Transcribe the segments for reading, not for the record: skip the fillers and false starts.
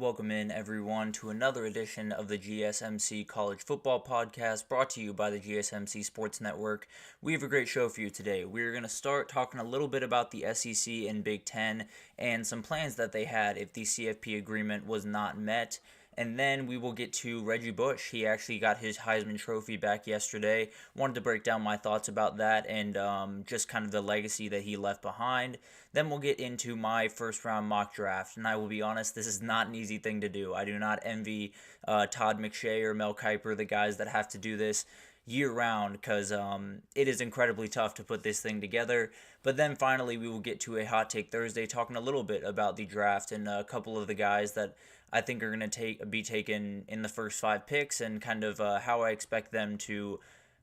Welcome in, everyone, to another edition of the GSMC College Football Podcast, brought to you by the GSMC Sports Network. We have a great show for you today. We're going to start talking a little bit about the SEC and Big Ten and some plans that they had if the CFP agreement was not met. And then we will get to Reggie Bush. He actually got his Heisman Trophy back yesterday. Wanted to break down my thoughts about that and just kind of the legacy that he left behind. Then we'll get into my first round mock draft. And I will be honest, this is not an easy thing to do. I do not envy Todd McShay or Mel Kiper, the guys that have to do this year round, because it is incredibly tough to put this thing together. But then finally we will get to a Hot Take Thursday, talking a little bit about the draft and a couple of the guys that I think are going to be taken in the first 5 picks and kind of how I expect them to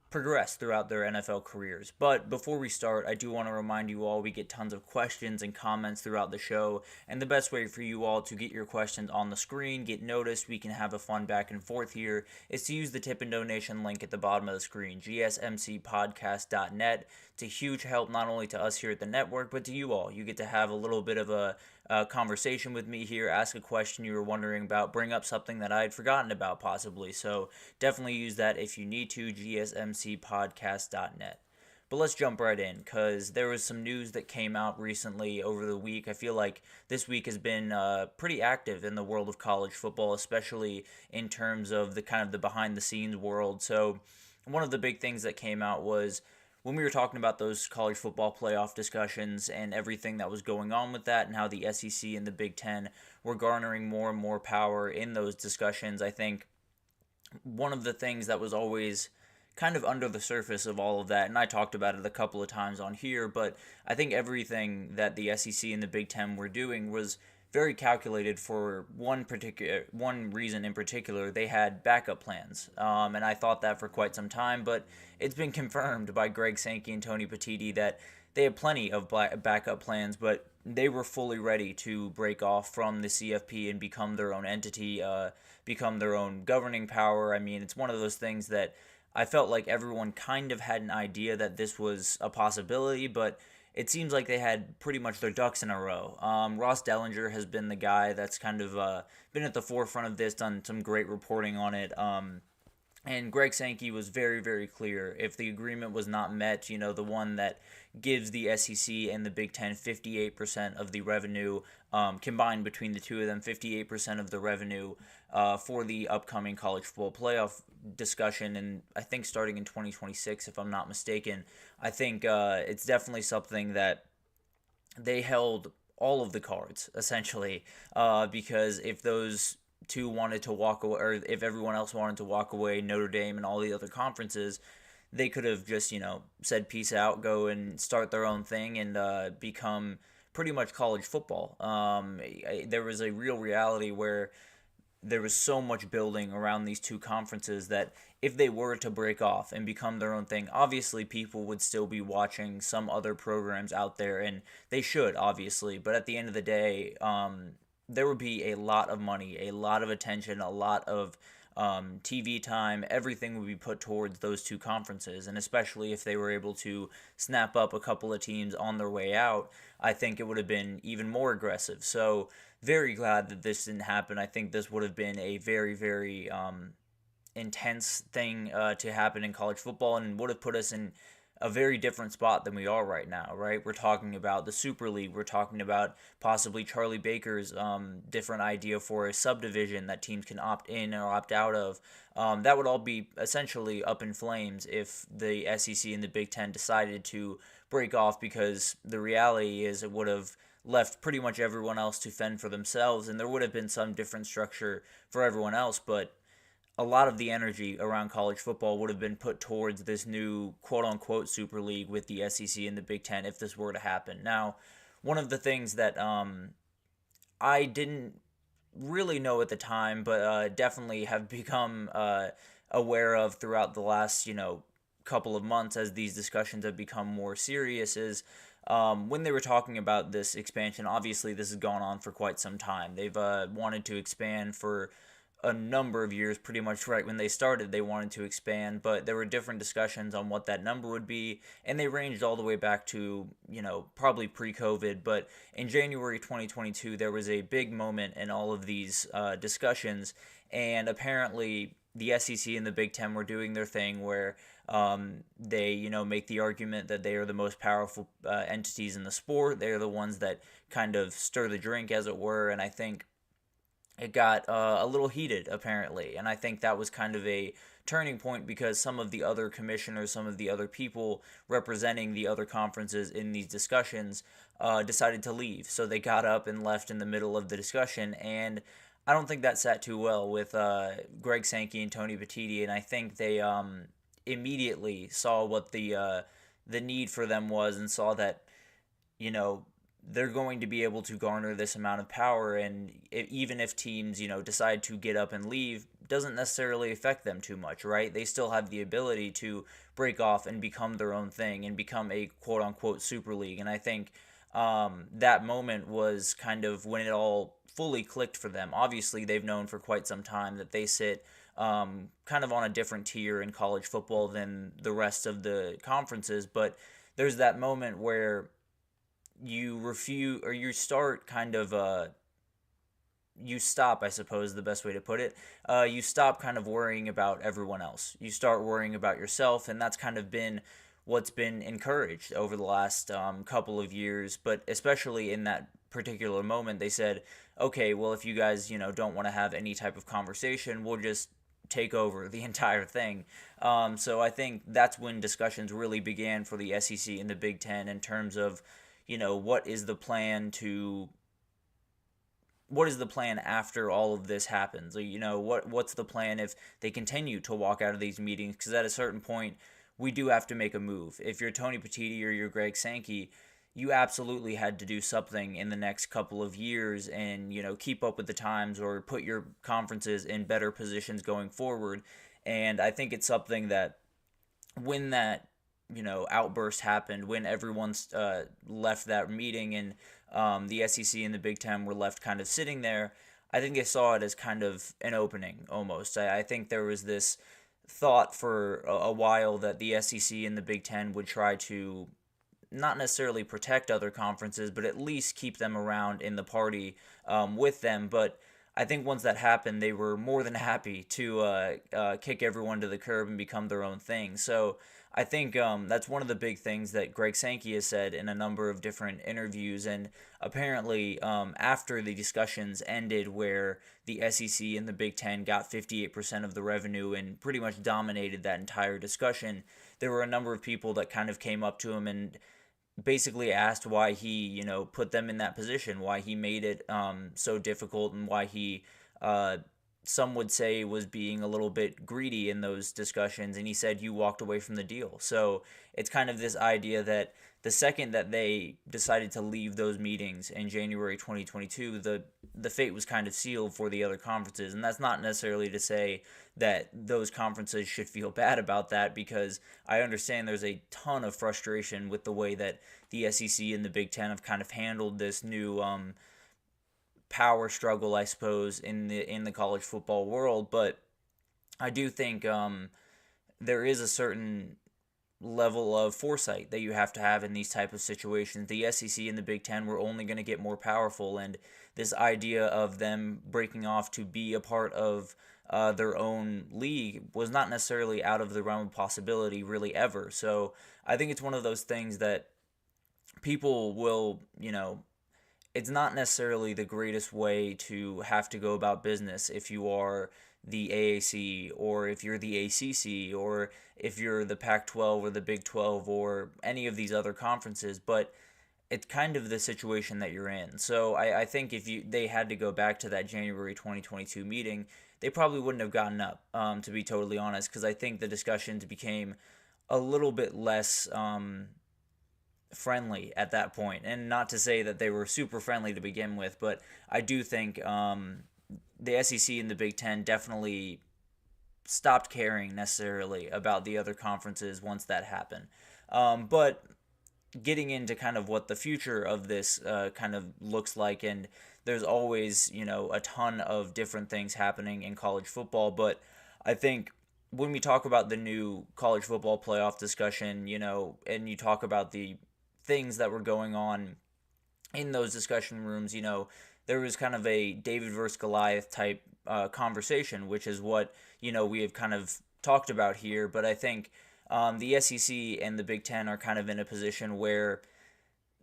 progress throughout their NFL careers. But before we start, I do want to remind you all we get tons of questions and comments throughout the show, and the best way for you all to get your questions on the screen, get noticed, we can have a fun back and forth here, is to use the tip and donation link at the bottom of the screen, gsmcpodcast.net. It's a huge help not only to us here at the network, but to you all. You get to have a little bit of a conversation with me here, ask a question you were wondering about, bring up something that I had forgotten about possibly. So definitely use that if you need to, gsmcpodcast.net. But let's jump right in, because there was some news that came out recently over the week. I feel like this week has been pretty active in the world of college football, especially in terms of the kind of the behind-the-scenes world. So one of the big things that came out was when we were talking about those college football playoff discussions and everything that was going on with that and how the SEC and the Big Ten were garnering more and more power in those discussions. I think one of the things that was always kind of under the surface of all of that, and I talked about it a couple of times on here, but I think everything that the SEC and the Big Ten were doing was very calculated for one reason in particular. They had backup plans, and I thought that for quite some time, but it's been confirmed by Greg Sankey and Tony Petitti that they had plenty of backup plans, but they were fully ready to break off from the CFP and become their own entity, become their own governing power. I mean, it's one of those things that I felt like everyone kind of had an idea that this was a possibility, but it seems like they had pretty much their ducks in a row. Ross Dellinger has been the guy that's kind of been at the forefront of this, done some great reporting on it. And Greg Sankey was very, very clear. If the agreement was not met, the one that gives the SEC and the Big Ten 58% of the revenue, combined between the two of them, 58% of the revenue for the upcoming college football playoff discussion, and I think starting in 2026, if I'm not mistaken. I think it's definitely something that they held all of the cards, essentially, because if those two wanted to walk away, or if everyone else wanted to walk away, Notre Dame and all the other conferences, they could have just, said peace out, go and start their own thing and become pretty much college football. There was a real reality where there was so much building around these two conferences that if they were to break off and become their own thing, obviously people would still be watching some other programs out there, and they should, obviously. But at the end of the day, there would be a lot of money, a lot of attention, a lot of TV time. Everything would be put towards those two conferences, and especially if they were able to snap up a couple of teams on their way out, I think it would have been even more aggressive. So very glad that this didn't happen. I think this would have been a very, very intense thing to happen in college football, and would have put us in a very different spot than we are right now, right? We're talking about the Super League. We're talking about possibly Charlie Baker's different idea for a subdivision that teams can opt in or opt out of. That would all be essentially up in flames if the SEC and the Big Ten decided to break off, because the reality is it would have left pretty much everyone else to fend for themselves, and there would have been some different structure for everyone else, but a lot of the energy around college football would have been put towards this new quote-unquote Super League with the SEC and the Big Ten if this were to happen. Now, one of the things that I didn't really know at the time, but definitely have become aware of throughout the last, couple of months as these discussions have become more serious is when they were talking about this expansion. Obviously, this has gone on for quite some time. They've wanted to expand for a number of years, pretty much right when they started, they wanted to expand, but there were different discussions on what that number would be, and they ranged all the way back to, probably pre-COVID. But in January 2022, there was a big moment in all of these discussions, and apparently the SEC and the Big Ten were doing their thing where they, make the argument that they are the most powerful entities in the sport. They are the ones that kind of stir the drink, as it were, and I think it got a little heated, apparently. And I think that was kind of a turning point because some of the other commissioners, some of the other people representing the other conferences in these discussions decided to leave. So they got up and left in the middle of the discussion. And I don't think that sat too well with Greg Sankey and Tony Petitti. And I think they immediately saw what the need for them was and saw that, they're going to be able to garner this amount of power, and even if teams, decide to get up and leave, doesn't necessarily affect them too much, right? They still have the ability to break off and become their own thing and become a quote-unquote super league, and I think that moment was kind of when it all fully clicked for them. Obviously, they've known for quite some time that they sit kind of on a different tier in college football than the rest of the conferences, but there's that moment where you refuse or you start kind of you stop, I suppose, the best way to put it. You stop kind of worrying about everyone else. You start worrying about yourself, and that's kind of been what's been encouraged over the last couple of years, but especially in that particular moment, they said, okay, well, if you guys, don't want to have any type of conversation, we'll just take over the entire thing. So I think that's when discussions really began for the SEC and the Big Ten in terms of what is the plan after all of this happens? What's the plan if they continue to walk out of these meetings? Because at a certain point, we do have to make a move. If you're Tony Petitti or you're Greg Sankey, you absolutely had to do something in the next couple of years and, keep up with the times or put your conferences in better positions going forward. And I think it's something that when that outburst happened, when everyone left that meeting and the SEC and the Big Ten were left kind of sitting there, I think they saw it as kind of an opening almost. I think there was this thought for a while that the SEC and the Big Ten would try to not necessarily protect other conferences, but at least keep them around in the party with them. But I think once that happened, they were more than happy to kick everyone to the curb and become their own thing. So I think that's one of the big things that Greg Sankey has said in a number of different interviews. And apparently, after the discussions ended where the SEC and the Big Ten got 58% of the revenue and pretty much dominated that entire discussion, there were a number of people that kind of came up to him and basically asked why he, put them in that position, why he made it so difficult, and why he some would say was being a little bit greedy in those discussions, and he said you walked away from the deal. So it's kind of this idea that the second that they decided to leave those meetings in January 2022, the fate was kind of sealed for the other conferences. And that's not necessarily to say that those conferences should feel bad about that, because I understand there's a ton of frustration with the way that the SEC and the Big Ten have kind of handled this new power struggle, I suppose, in the college football world. But I do think there is a certain level of foresight that you have to have in these type of situations. The SEC and the Big Ten were only going to get more powerful, and this idea of them breaking off to be a part of their own league was not necessarily out of the realm of possibility really ever. So I think it's one of those things that people will, it's not necessarily the greatest way to have to go about business if you are the AAC or if you're the ACC or if you're the Pac-12 or the Big 12 or any of these other conferences, but it's kind of the situation that you're in. So I think if they had to go back to that January 2022 meeting, they probably wouldn't have gotten up, to be totally honest, because I think the discussions became a little bit less friendly at that point. And not to say that they were super friendly to begin with, but I do think the SEC and the Big Ten definitely stopped caring necessarily about the other conferences once that happened. But getting into kind of what the future of this kind of looks like, and there's always, a ton of different things happening in college football, but I think when we talk about the new college football playoff discussion, and you talk about the things that were going on in those discussion rooms, there was kind of a David versus Goliath type conversation, which is what, we have kind of talked about here. But I think the SEC and the Big Ten are kind of in a position where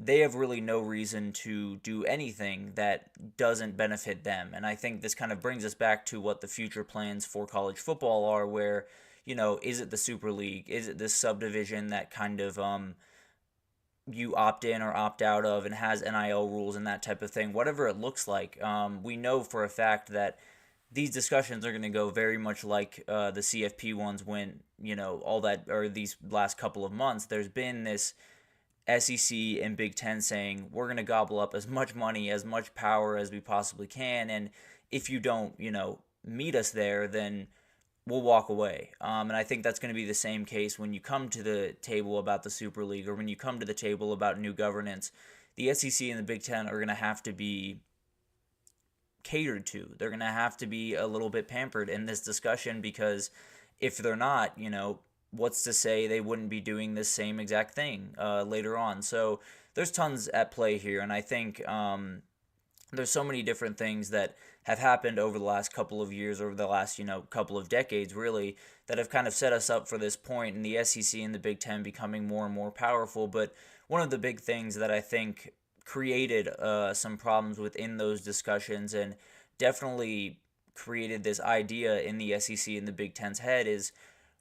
they have really no reason to do anything that doesn't benefit them. And I think this kind of brings us back to what the future plans for college football are, where, is it the Super League? Is it this subdivision that kind of you opt in or opt out of and has NIL rules and that type of thing? Whatever it looks like, we know for a fact that these discussions are going to go very much like the CFP ones when, all that, or these last couple of months, there's been this SEC and Big Ten saying, we're going to gobble up as much money, as much power as we possibly can. And if you don't, meet us there, then we'll walk away. And I think that's going to be the same case when you come to the table about the Super League, or when you come to the table about new governance. The SEC and the Big Ten are going to have to be catered to. They're going to have to be a little bit pampered in this discussion, because if they're not, what's to say they wouldn't be doing this same exact thing later on? So there's tons at play here, and I think there's so many different things that have happened over the last couple of years, over the last, couple of decades, really, that have kind of set us up for this point in the SEC and the Big Ten becoming more and more powerful. But one of the big things that I think created some problems within those discussions, and definitely created this idea in the SEC and the Big Ten's head, is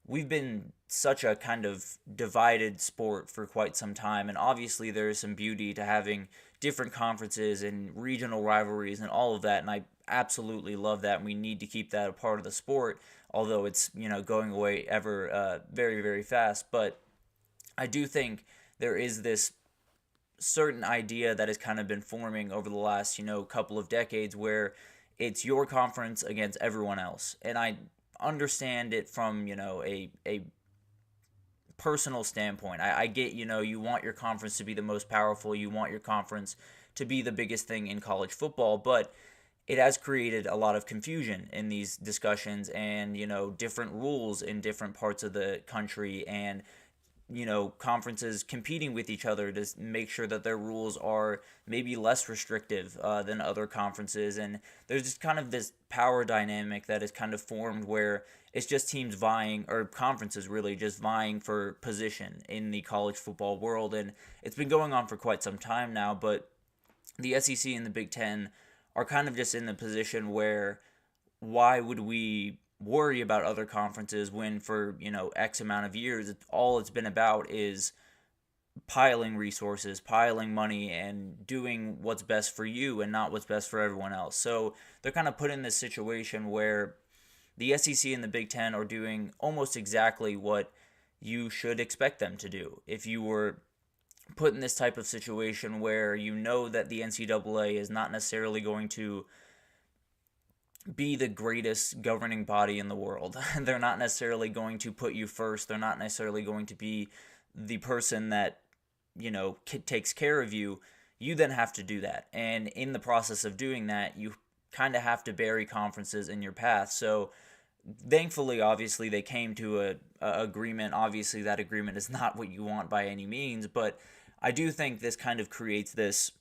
we've been such a kind of divided sport for quite some time, and obviously there is some beauty to having different conferences and regional rivalries and all of that, and I absolutely love that, and we need to keep that a part of the sport, although it's, going away ever very, very fast. But I do think there is this certain idea that has kind of been forming over the last, couple of decades, where it's your conference against everyone else. And I understand it from, a personal standpoint. I get, you want your conference to be the most powerful, you want your conference to be the biggest thing in college football, but it has created a lot of confusion in these discussions, and, different rules in different parts of the country, and conferences competing with each other to make sure that their rules are maybe less restrictive than other conferences. And there's just kind of this power dynamic that is kind of formed, where it's just teams vying, or conferences really just vying for position in the college football world. And it's been going on for quite some time now, but the SEC and the Big Ten are kind of just in the position where, why would we worry about other conferences when for, X amount of years, all it's been about is piling resources, piling money, and doing what's best for you and not what's best for everyone else. So they're kind of put in this situation where the SEC and the Big Ten are doing almost exactly what you should expect them to do. If you were put in this type of situation where you know that the NCAA is not necessarily going to be the greatest governing body in the world. They're not necessarily going to put you first. They're not necessarily going to be the person that, takes care of you. You then have to do that. And in the process of doing that, you kind of have to bury conferences in your path. So thankfully, obviously, they came to a agreement. Obviously, that agreement is not what you want by any means, but I do think this kind of creates this.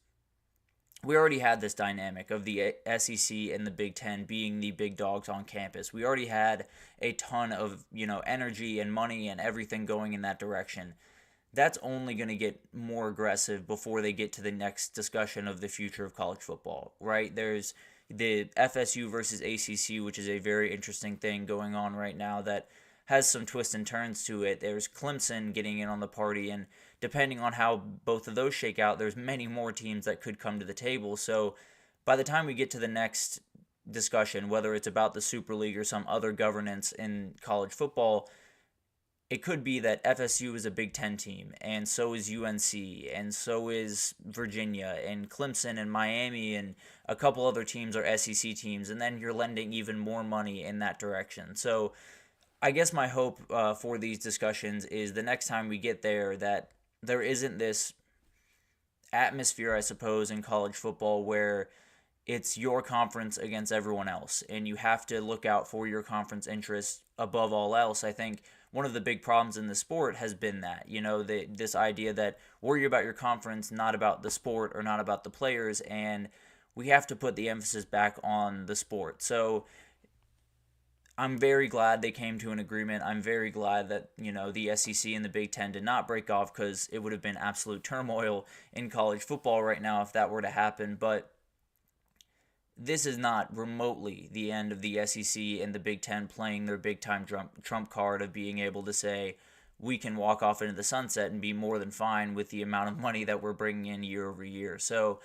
We already had this dynamic of the SEC and the Big Ten being the big dogs on campus. We already had a ton of, energy and money and everything going in that direction. That's only going to get more aggressive before they get to the next discussion of the future of college football, right? There's the FSU versus ACC, which is a very interesting thing going on right now that has some twists and turns to it. There's Clemson getting in on the party, and depending on how both of those shake out, there's many more teams that could come to the table. So by the time we get to the next discussion, whether it's about the Super League or some other governance in college football, it could be that FSU is a Big Ten team, and so is UNC, and so is Virginia, and Clemson, and Miami, and a couple other teams are SEC teams, and then you're lending even more money in that direction. So I guess my hope for these discussions is the next time we get there, that there isn't this atmosphere, I suppose, in college football where it's your conference against everyone else, and you have to look out for your conference interests above all else. I think one of the big problems in the sport has been that, this idea that worry about your conference, not about the sport or not about the players, and we have to put the emphasis back on the sport. So I'm very glad they came to an agreement. I'm very glad that, the SEC and the Big Ten did not break off, because it would have been absolute turmoil in college football right now if that were to happen. But this is not remotely the end of the SEC and the Big Ten playing their big-time trump card of being able to say, we can walk off into the sunset and be more than fine with the amount of money that we're bringing in year over year. So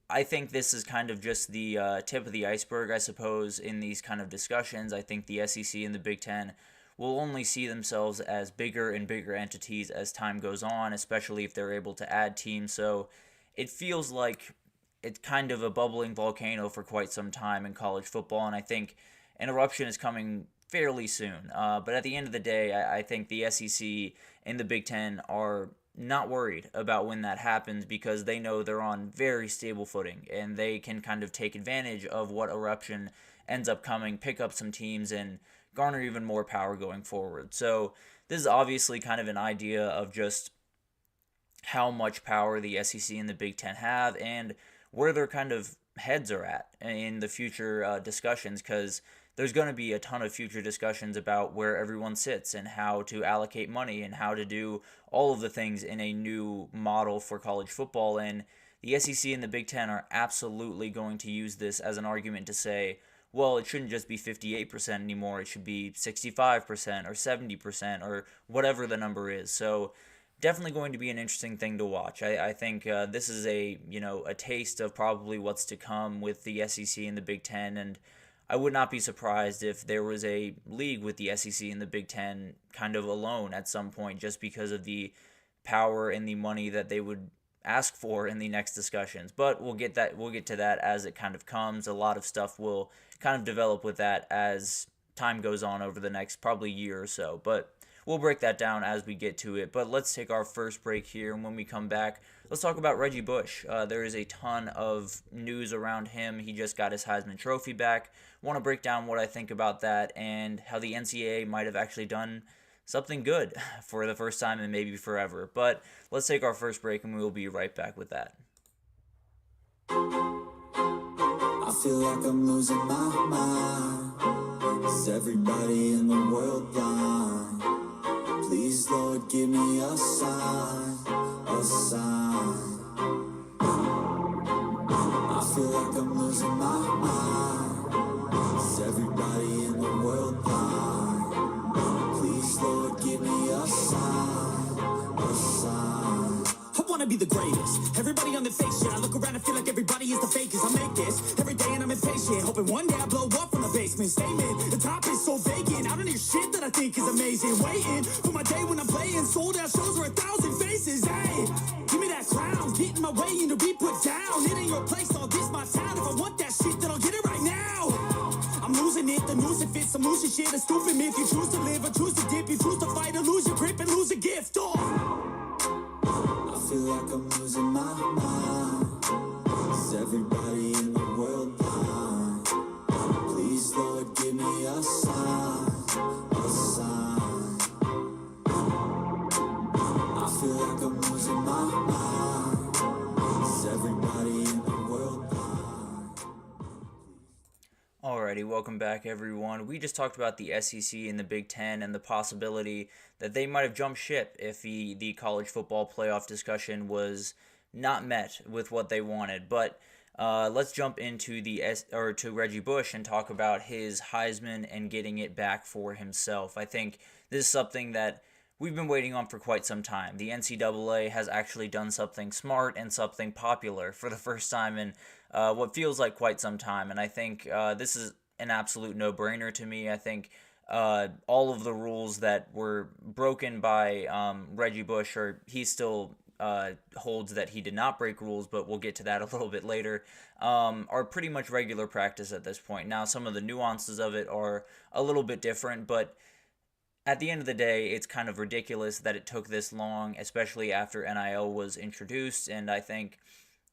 I think this is kind of just the tip of the iceberg, I suppose, in these kind of discussions. I think the SEC and the Big Ten will only see themselves as bigger and bigger entities as time goes on, especially if they're able to add teams. So it feels like it's kind of a bubbling volcano for quite some time in college football, and I think an eruption is coming fairly soon. But at the end of the day, I think the SEC and the Big Ten are not worried about when that happens, because they know they're on very stable footing, and they can kind of take advantage of what eruption ends up coming, pick up some teams, and garner even more power going forward. So this is obviously kind of an idea of just how much power the SEC and the Big Ten have, and where their kind of heads are at in the future discussions, because there's going to be a ton of future discussions about where everyone sits and how to allocate money and how to do all of the things in a new model for college football. And the SEC and the Big Ten are absolutely going to use this as an argument to say, well, it shouldn't just be 58% anymore. It should be 65% or 70% or whatever the number is. So definitely going to be an interesting thing to watch. I think this is a taste of probably what's to come with the SEC and the Big Ten, and I would not be surprised if there was a league with the SEC and the Big Ten kind of alone at some point, just because of the power and the money that they would ask for in the next discussions. But we'll get to that as it kind of comes. A lot of stuff will kind of develop with that as time goes on over the next probably year or so. But we'll break that down as we get to it. But let's take our first break here, and when we come back, let's talk about Reggie Bush. There is a ton of news around him. He just got his Heisman Trophy back. Want to break down what I think about that and how the NCAA might have actually done something good for the first time and maybe forever. But let's take our first break, and we will be right back with that. I feel like I'm losing my mind. Is everybody in the world blind? Please, Lord, give me a sign, a sign. I feel like I'm losing my mind. Is everybody in the world blind? Please, Lord, give me a sign, a sign. I wanna be the greatest. Everybody on the fake shit. I look around and feel like everybody is the fakest. I make this every day and I'm impatient, hoping one day I blow up from the basement. Statement, the top is so vacant. I don't hear shit that I think is amazing. Waiting for my day when I'm playing sold out shows where 1,000 faces. Hey, give me that crown, get in my way and to be put down. It ain't your place, all this my town. If I want that shit, then I'll get it right now. I'm losing it, the noose it fits. I'm losing shit, a stupid myth. You choose to live or choose to dip. You choose to fight or lose your grip and lose a gift. I feel like I'm losing my mind. Is everybody in the world blind? Please, Lord, give me a sign, a sign. I feel like I'm losing my mind. Is everybody in the world blind? Alrighty, welcome back, everyone. We just talked about the SEC and the Big Ten and the possibility that they might have jumped ship if the college football playoff discussion was not met with what they wanted. But let's jump into to Reggie Bush and talk about his Heisman and getting it back for himself. I think this is something that we've been waiting on for quite some time. The NCAA has actually done something smart and something popular for the first time in what feels like quite some time. And I think this is an absolute no-brainer to me. I think all of the rules that were broken by Reggie Bush, or he still holds that he did not break rules, but we'll get to that a little bit later, are pretty much regular practice at this point. Now, some of the nuances of it are a little bit different, but at the end of the day, it's kind of ridiculous that it took this long, especially after NIL was introduced. And I think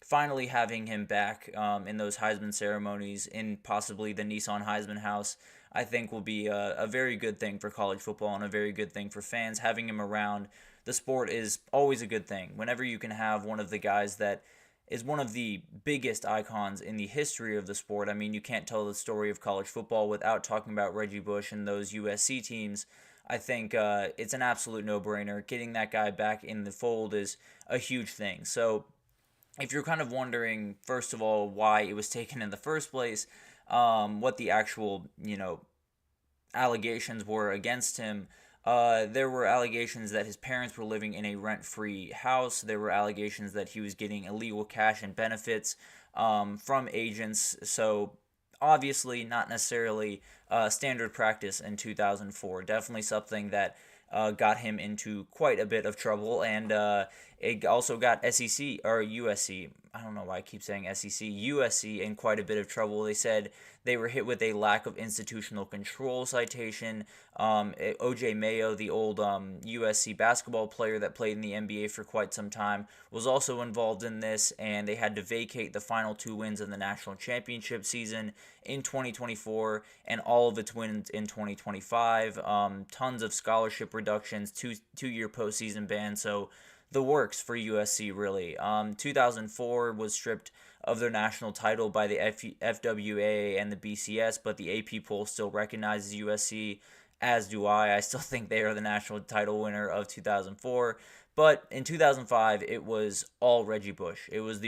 finally having him back in those Heisman ceremonies in possibly the Nissan Heisman House, I think will be a very good thing for college football and a very good thing for fans. Having him around the sport is always a good thing. Whenever you can have one of the guys that is one of the biggest icons in the history of the sport. I mean, you can't tell the story of college football without talking about Reggie Bush and those USC teams. I think it's an absolute no-brainer. Getting that guy back in the fold is a huge thing. So if you're kind of wondering, first of all, why it was taken in the first place, what the actual, allegations were against him, there were allegations that his parents were living in a rent-free house. There were allegations that he was getting illegal cash and benefits from agents. So obviously not necessarily standard practice in 2004. Definitely something that got him into quite a bit of trouble, and it also got SEC or USC. I don't know why I keep saying SEC. USC in quite a bit of trouble. They said they were hit with a lack of institutional control citation. OJ Mayo, the old USC basketball player that played in the NBA for quite some time, was also involved in this, and they had to vacate the final 2 wins of the national championship season in 2024 and all of its wins in 2025. Tons of scholarship reductions, two-year postseason ban. So the works for USC, really. 2004 was stripped of their national title by the FWA and the BCS, but the AP poll still recognizes USC, as do I. I still think they are the national title winner of 2004. But in 2005, it was all Reggie Bush. It was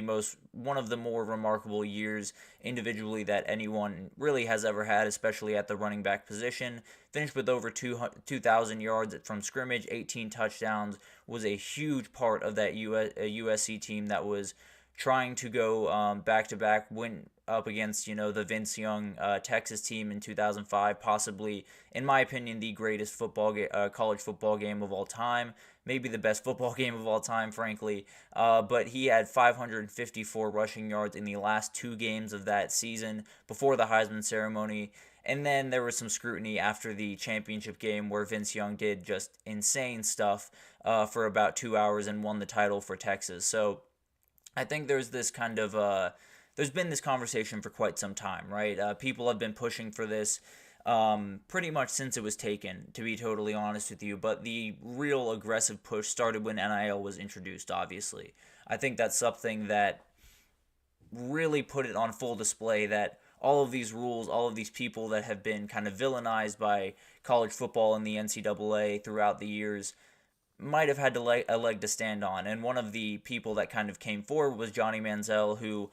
one of the more remarkable years individually that anyone really has ever had, especially at the running back position. Finished with over 2,000 yards from scrimmage, 18 touchdowns, was a huge part of that USC team that was trying to go back-to-back, win up against, the Vince Young Texas team in 2005, possibly, in my opinion, the greatest college football game of all time, maybe the best football game of all time, frankly, but he had 554 rushing yards in the last 2 games of that season before the Heisman ceremony. And then there was some scrutiny after the championship game where Vince Young did just insane stuff for about 2 hours and won the title for Texas. So I think there's this kind of there's been this conversation for quite some time, right? People have been pushing for this pretty much since it was taken, to be totally honest with you. But the real aggressive push started when NIL was introduced, obviously. I think that's something that really put it on full display that all of these rules, all of these people that have been kind of villainized by college football and the NCAA throughout the years might have had a leg to stand on. And one of the people that kind of came forward was Johnny Manziel, who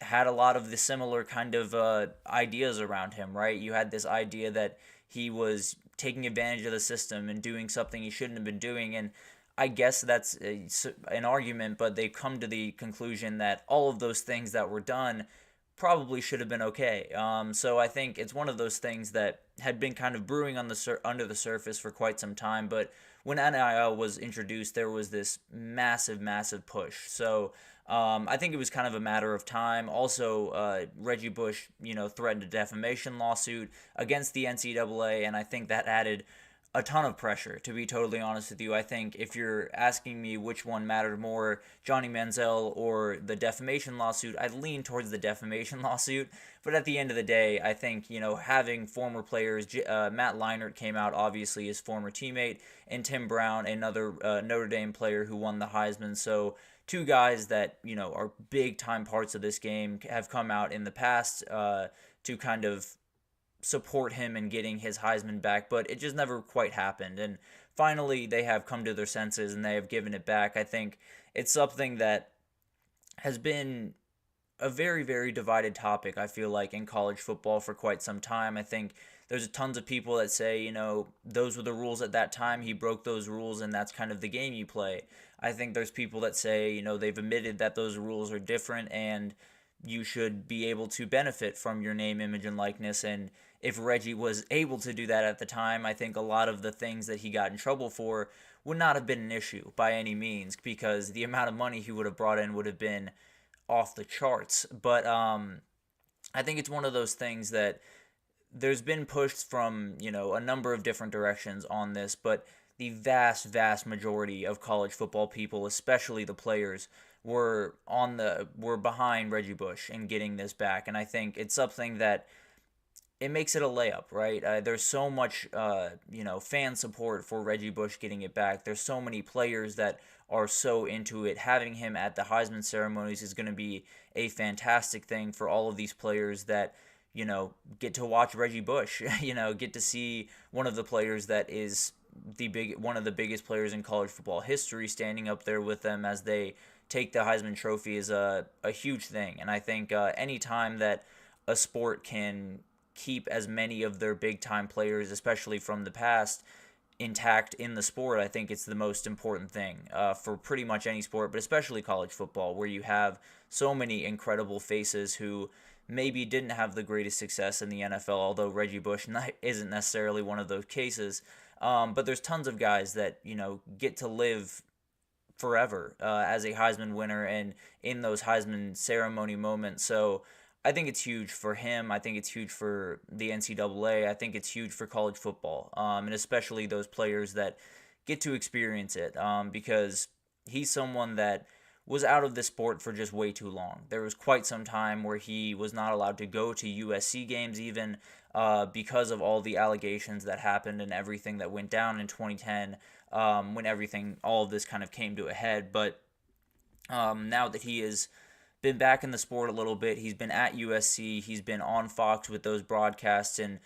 had a lot of the similar kind of ideas around him, right? You had this idea that he was taking advantage of the system and doing something he shouldn't have been doing. And I guess that's an argument, but they've come to the conclusion that all of those things that were done probably should have been okay. So I think it's one of those things that had been kind of brewing on under the surface for quite some time, but when NIL was introduced, there was this massive, massive push. So I think it was kind of a matter of time. Also, Reggie Bush, threatened a defamation lawsuit against the NCAA, and I think that added a ton of pressure, to be totally honest with you. I think if you're asking me which one mattered more, Johnny Manziel or the defamation lawsuit, I'd lean towards the defamation lawsuit. But at the end of the day, I think, having former players, Matt Leinart came out, obviously, his former teammate, and Tim Brown, another Notre Dame player who won the Heisman. So 2 guys that, are big-time parts of this game have come out in the past to kind of support him in getting his Heisman back, but it just never quite happened. And finally, they have come to their senses and they have given it back. I think it's something that has been a very, very divided topic, I feel like, in college football for quite some time. I think there's tons of people that say, those were the rules at that time, he broke those rules, and that's kind of the game you play. I think there's people that say, they've admitted that those rules are different and you should be able to benefit from your name, image, and likeness. And if Reggie was able to do that at the time, I think a lot of the things that he got in trouble for would not have been an issue by any means, because the amount of money he would have brought in would have been off the charts. But I think it's one of those things that there's been push from, a number of different directions on this, but the vast, vast majority of college football people, especially the players, were behind Reggie Bush in getting this back, and I think it's something that it makes it a layup, right? There's so much, fan support for Reggie Bush getting it back. There's so many players that are so into it. Having him at the Heisman ceremonies is going to be a fantastic thing for all of these players that, get to watch Reggie Bush. Get to see one of the players that is one of the biggest players in college football history standing up there with them as they take the Heisman Trophy is a huge thing. And I think any time that a sport can keep as many of their big time players, especially from the past, intact in the sport, I think it's the most important thing for pretty much any sport, but especially college football, where you have so many incredible faces who maybe didn't have the greatest success in the NFL, although Reggie Bush isn't necessarily one of those cases. But there's tons of guys that, get to live forever as a Heisman winner and in those Heisman ceremony moments. So I think it's huge for him. I think it's huge for the NCAA. I think it's huge for college football, and especially those players that get to experience it, because he's someone that was out of the sport for just way too long. There was quite some time where he was not allowed to go to USC games even because of all the allegations that happened and everything that went down in 2010 when all of this kind of came to a head. But now that he is been back in the sport a little bit. He's been at USC. He's been on Fox with those broadcasts and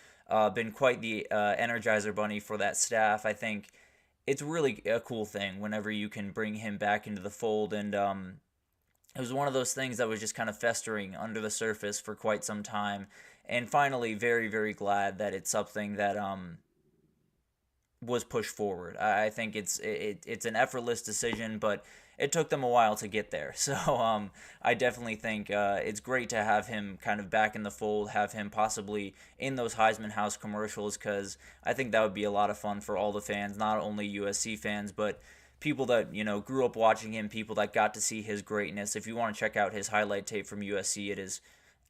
been quite the Energizer Bunny for that staff. I think it's really a cool thing whenever you can bring him back into the fold. And it was one of those things that was just kind of festering under the surface for quite some time. And finally, very, very glad that it's something that was pushed forward. I think it's an effortless decision, but it took them a while to get there. So I definitely think it's great to have him kind of back in the fold, have him possibly in those Heisman House commercials, because I think that would be a lot of fun for all the fans, not only USC fans, but people that, grew up watching him, people that got to see his greatness. If you want to check out his highlight tape from USC, it is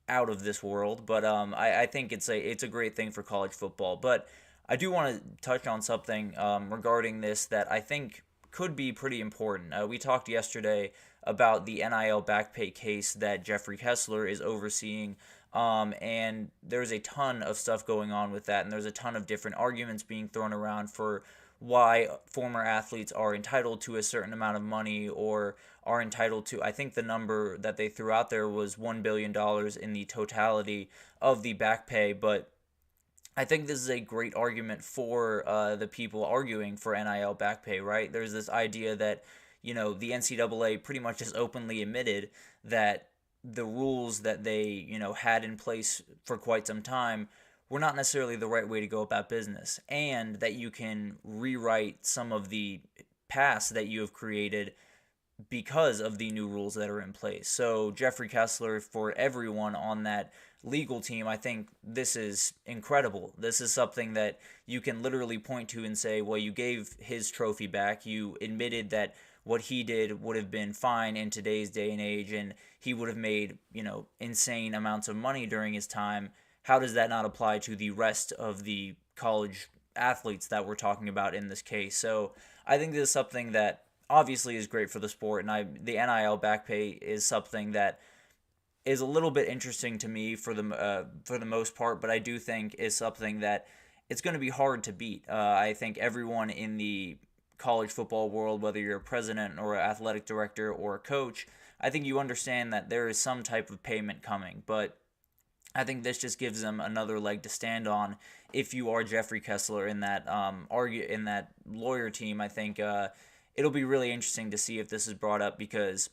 out of this world. But I think it's a great thing for college football. But I do want to touch on something regarding this that I think could be pretty important. We talked yesterday about the NIL back pay case that Jeffrey Kessler is overseeing, and there's a ton of stuff going on with that, and there's a ton of different arguments being thrown around for why former athletes are entitled to a certain amount of money or are entitled to, I think the number that they threw out there was $1 billion in the totality of the back pay, but I think this is a great argument for the people arguing for NIL back pay, right? There's this idea that, the NCAA pretty much has openly admitted that the rules that they, had in place for quite some time were not necessarily the right way to go about business, and that you can rewrite some of the past that you have created because of the new rules that are in place. So Jeffrey Kessler, for everyone on that legal team, I think this is incredible. This is something that you can literally point to and say, well, you gave his trophy back. You admitted that what he did would have been fine in today's day and age, and he would have made, insane amounts of money during his time. How does that not apply to the rest of the college athletes that we're talking about in this case? So I think this is something that obviously is great for the sport, and the NIL back pay is something that is a little bit interesting to me for the most part, but I do think is something that it's going to be hard to beat. I think everyone in the college football world, whether you're a president or an athletic director or a coach, I think you understand that there is some type of payment coming, but I think this just gives them another leg to stand on. If you are Jeffrey Kessler in that in that lawyer team, I think it'll be really interesting to see if this is brought up, because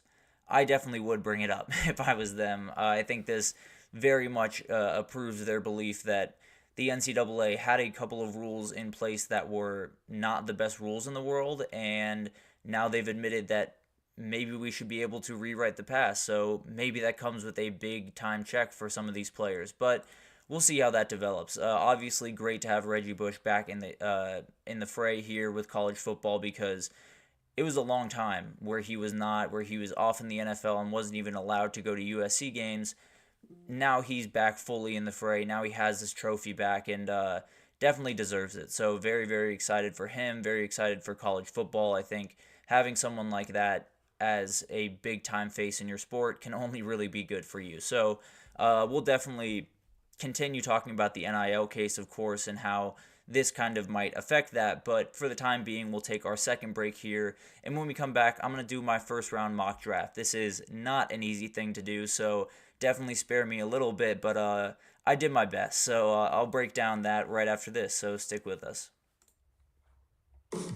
I definitely would bring it up if I was them. I think this very much approves their belief that the NCAA had a couple of rules in place that were not the best rules in the world, and now they've admitted that maybe we should be able to rewrite the past. So maybe that comes with a big time check for some of these players, but we'll see how that develops. Obviously, great to have Reggie Bush back in the fray here with college football, because it was a long time where he was off in the NFL and wasn't even allowed to go to USC games. now he's back fully in the fray. Now he has this trophy back, and definitely deserves it. So very, very excited for him. Very excited for college football. I think having someone like that as a big time face in your sport can only really be good for you. So we'll definitely continue talking about the NIL case, of course, and how this kind of might affect that. But for the time being, we'll take our second break here. And when we come back, I'm going to do my first round mock draft. This is not an easy thing to do, so definitely spare me a little bit. But I did my best. So I'll break down that right after this. So stick with us.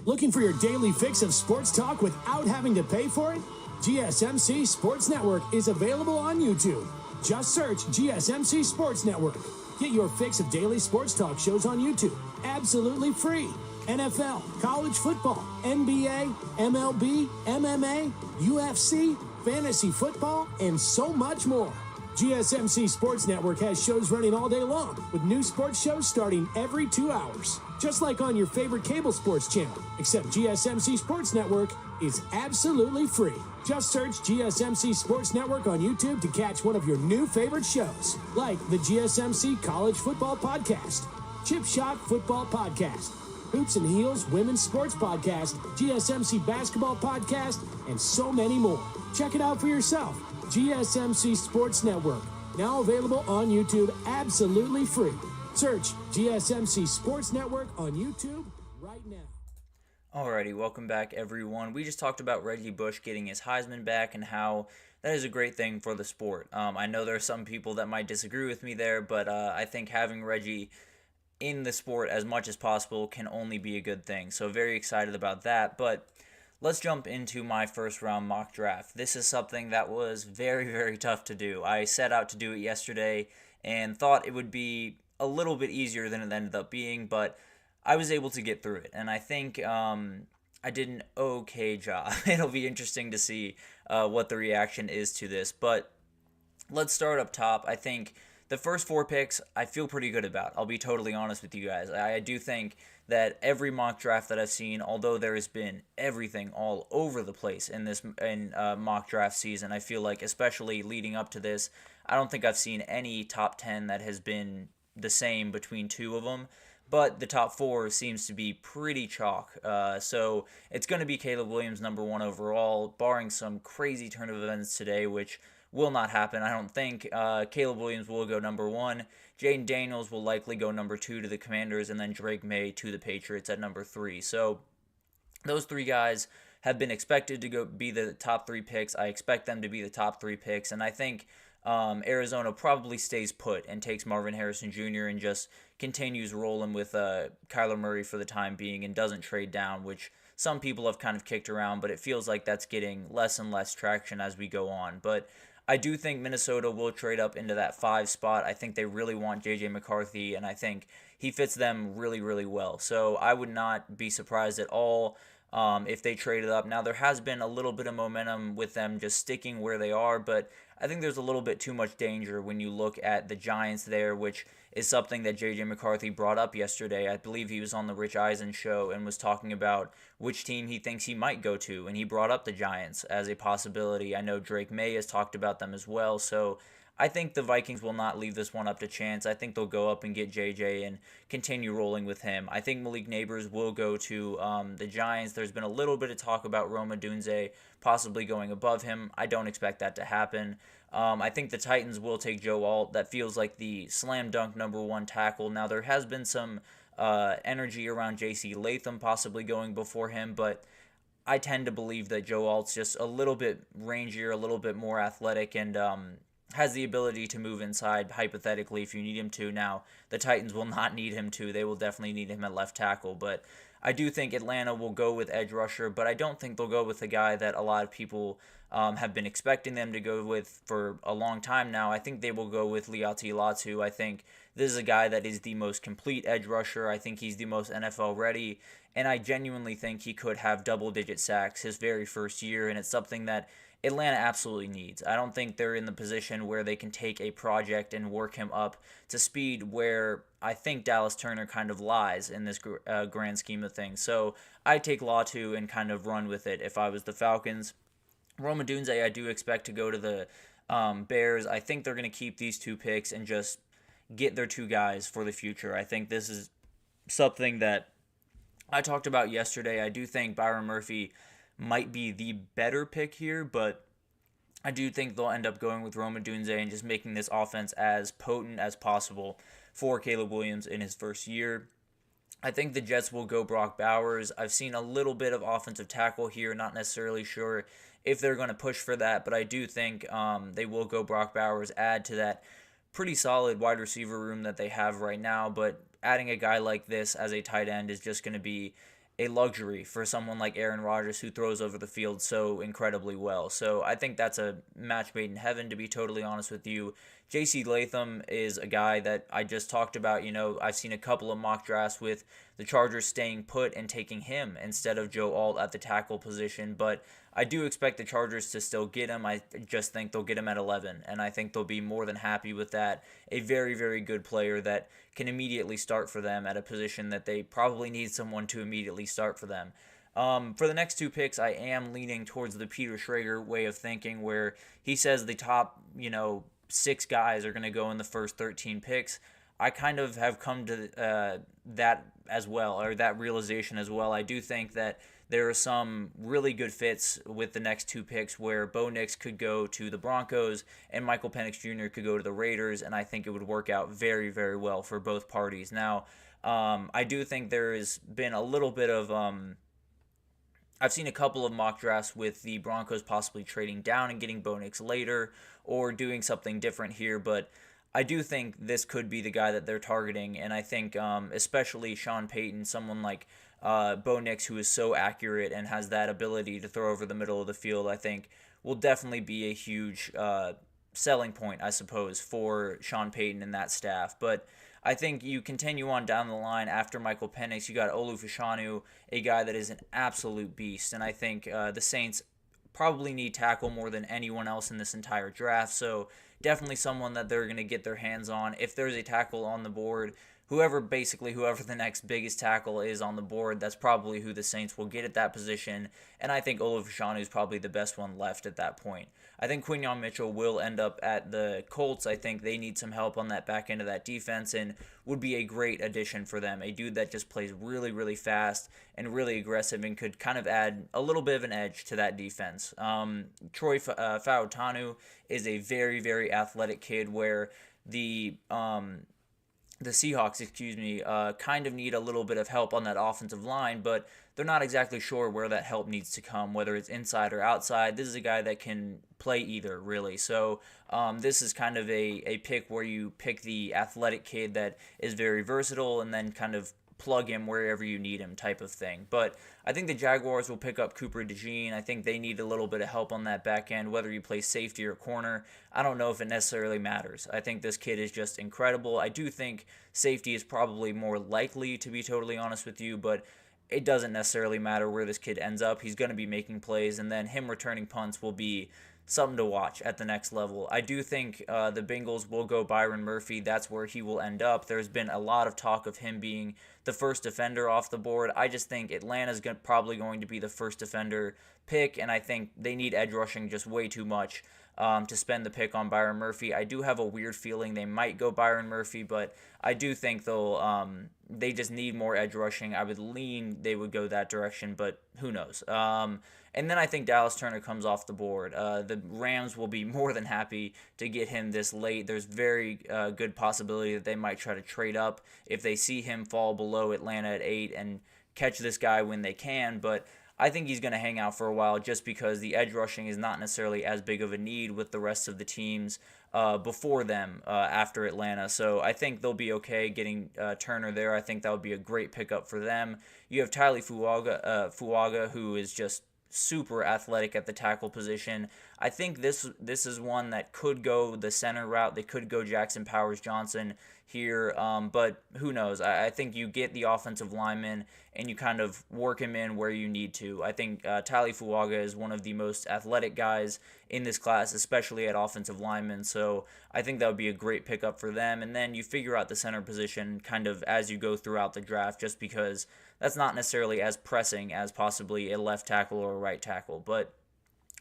Looking for your daily fix of sports talk without having to pay for it? GSMC Sports Network is available on YouTube. Just search GSMC Sports Network. Get your fix of daily sports talk shows on YouTube, absolutely free. NFL, college football, NBA, MLB, MMA, UFC, fantasy football, and so much more. GSMC Sports Network has shows running all day long, with new sports shows starting every 2 hours. Just like on your favorite cable sports channel, except GSMC Sports Network is absolutely free. Just search GSMC Sports Network on YouTube to catch one of your new favorite shows, like the GSMC College Football Podcast, Chip Shot Football Podcast, Hoops and Heels Women's Sports Podcast, GSMC Basketball Podcast, and so many more. Check it out for yourself. GSMC Sports Network, now available on YouTube absolutely free. Search GSMC Sports Network on YouTube right now. Alrighty, welcome back everyone. We just talked about Reggie Bush getting his Heisman back and how that is a great thing for the sport. I know there are some people that might disagree with me there, but I think having Reggie in the sport as much as possible can only be a good thing. So very excited about that, but let's jump into my first round mock draft. This is something that was very, very tough to do. I set out to do it yesterday and thought it would be a little bit easier than it ended up being, but I was able to get through it, and I think I did an okay job. It'll be interesting to see what the reaction is to this, but let's start up top. I think the first 4 picks I feel pretty good about. I'll be totally honest with you guys. I do think that every mock draft that I've seen, although there has been everything all over the place in mock draft season, I feel like, especially leading up to this, I don't think I've seen any top 10 that has been the same between 2 of them. But the top 4 seems to be pretty chalk. So it's going to be Caleb Williams number 1 overall, barring some crazy turn of events today, which will not happen, I don't think. Caleb Williams will go number 1. Jaden Daniels will likely go number 2 to the Commanders, and then Drake May to the Patriots at number 3. So those 3 guys have been expected to be the top 3 picks. I expect them to be the top 3 picks, and I think Arizona probably stays put and takes Marvin Harrison Jr. and just continues rolling with Kyler Murray for the time being and doesn't trade down, which some people have kind of kicked around, but it feels like that's getting less and less traction as we go on. But I do think Minnesota will trade up into that 5 spot. I think they really want J.J. McCarthy, and I think he fits them really, really well. So I would not be surprised at all if they traded up. Now, there has been a little bit of momentum with them just sticking where they are, but I think there's a little bit too much danger when you look at the Giants there, which is something that J.J. McCarthy brought up yesterday. I believe he was on the Rich Eisen show and was talking about which team he thinks he might go to, and he brought up the Giants as a possibility. I know Drake May has talked about them as well, so I think the Vikings will not leave this one up to chance. I think they'll go up and get JJ and continue rolling with him. I think Malik Neighbors will go to the Giants. There's been a little bit of talk about Rome Odunze possibly going above him. I don't expect that to happen. I think the Titans will take Joe Alt. That feels like the slam dunk number 1 tackle. Now, there has been some energy around J.C. Latham possibly going before him, but I tend to believe that Joe Alt's just a little bit rangier, a little bit more athletic, and has the ability to move inside, hypothetically, if you need him to. Now, the Titans will not need him to. They will definitely need him at left tackle, but I do think Atlanta will go with edge rusher, but I don't think they'll go with a guy that a lot of people have been expecting them to go with for a long time now. I think they will go with Liati Latu. I think this is a guy that is the most complete edge rusher. I think he's the most NFL ready, and I genuinely think he could have double-digit sacks his very first year, and it's something that Atlanta absolutely needs. I don't think they're in the position where they can take a project and work him up to speed where I think Dallas Turner kind of lies in this grand scheme of things. So I take Latu and kind of run with it if I was the Falcons. Rome Odunze I do expect to go to the Bears, I think they're going to keep these 2 picks and just get their 2 guys for the future. I think this is something that I talked about yesterday. I do think Byron Murphy might be the better pick here, but I do think they'll end up going with Rome Odunze and just making this offense as potent as possible for Caleb Williams in his first year. I think the Jets will go Brock Bowers. I've seen a little bit of offensive tackle here, not necessarily sure if they're going to push for that, but I do think they will go Brock Bowers, add to that pretty solid wide receiver room that they have right now, but adding a guy like this as a tight end is just going to be a luxury for someone like Aaron Rodgers, who throws over the field so incredibly well. So I think that's a match made in heaven, to be totally honest with you. J.C. Latham is a guy that I just talked about. I've seen a couple of mock drafts with the Chargers staying put and taking him instead of Joe Alt at the tackle position, but I do expect the Chargers to still get him. I just think they'll get him at 11, and I think they'll be more than happy with that. A very, very good player that can immediately start for them at a position that they probably need someone to immediately start for them. For the next 2 picks, I am leaning towards the Peter Schrager way of thinking, where he says the top, 6 guys are going to go in the first 13 picks. I kind of have come to that as well, or that realization as well. I do think that there are some really good fits with the next 2 picks, where Bo Nix could go to the Broncos and Michael Penix Jr. could go to the Raiders, and I think it would work out very, very well for both parties. Now, I do think there has been a little bit of I've seen a couple of mock drafts with the Broncos possibly trading down and getting Bo Nix later, or doing something different here, but I do think this could be the guy that they're targeting, and I think especially Sean Payton, someone like Bo Nix, who is so accurate and has that ability to throw over the middle of the field, I think will definitely be a huge selling point, I suppose, for Sean Payton and that staff. But I think you continue on down the line after Michael Penix, you got Olu Fashanu, a guy that is an absolute beast, and I think the Saints probably need tackle more than anyone else in this entire draft, so definitely someone that they're going to get their hands on. If there's a tackle on the board, whoever the next biggest tackle is on the board, that's probably who the Saints will get at that position, and I think Olu Fashanu is probably the best one left at that point. I think Quinyon Mitchell will end up at the Colts. I think they need some help on that back end of that defense and would be a great addition for them. A dude that just plays really, really fast and really aggressive and could kind of add a little bit of an edge to that defense. Troy Fautanu is a very, very athletic kid, where the Seahawks, kind of need a little bit of help on that offensive line, but they're not exactly sure where that help needs to come, whether it's inside or outside. This is a guy that can play either, really. So this is kind of a pick where you pick the athletic kid that is very versatile and then kind of plug him wherever you need him type of thing. But I think the Jaguars will pick up Cooper DeJean. I think they need a little bit of help on that back end, whether you play safety or corner. I don't know if it necessarily matters. I think this kid is just incredible. I do think safety is probably more likely, to be totally honest with you, but it doesn't necessarily matter where this kid ends up. He's going to be making plays, and then him returning punts will be something to watch at the next level. I do think the Bengals will go Byron Murphy. That's where he will end up. There's been a lot of talk of him being the first defender off the board. I just think Atlanta's probably going to be the first defender pick, and I think they need edge rushing just way too much to spend the pick on Byron Murphy. I do have a weird feeling they might go Byron Murphy, but I do think they just need more edge rushing. I would lean they would go that direction, but who knows? And then I think Dallas Turner comes off the board. The Rams will be more than happy to get him this late. There's very good possibility that they might try to trade up if they see him fall below Atlanta at 8 and catch this guy when they can, but I think he's going to hang out for a while just because the edge rushing is not necessarily as big of a need with the rest of the teams before them after Atlanta. So I think they'll be okay getting Turner there. I think that would be a great pickup for them. You have Tyler Fuaga, who is just super athletic at the tackle position. I think this is one that could go the center route. They could go Jackson Powers Johnson here, but who knows? I think you get the offensive lineman and you kind of work him in where you need to. I think Tyler Fuaga is one of the most athletic guys in this class, especially at offensive lineman, so I think that would be a great pickup for them. And then you figure out the center position kind of as you go throughout the draft, just because that's not necessarily as pressing as possibly a left tackle or a right tackle. But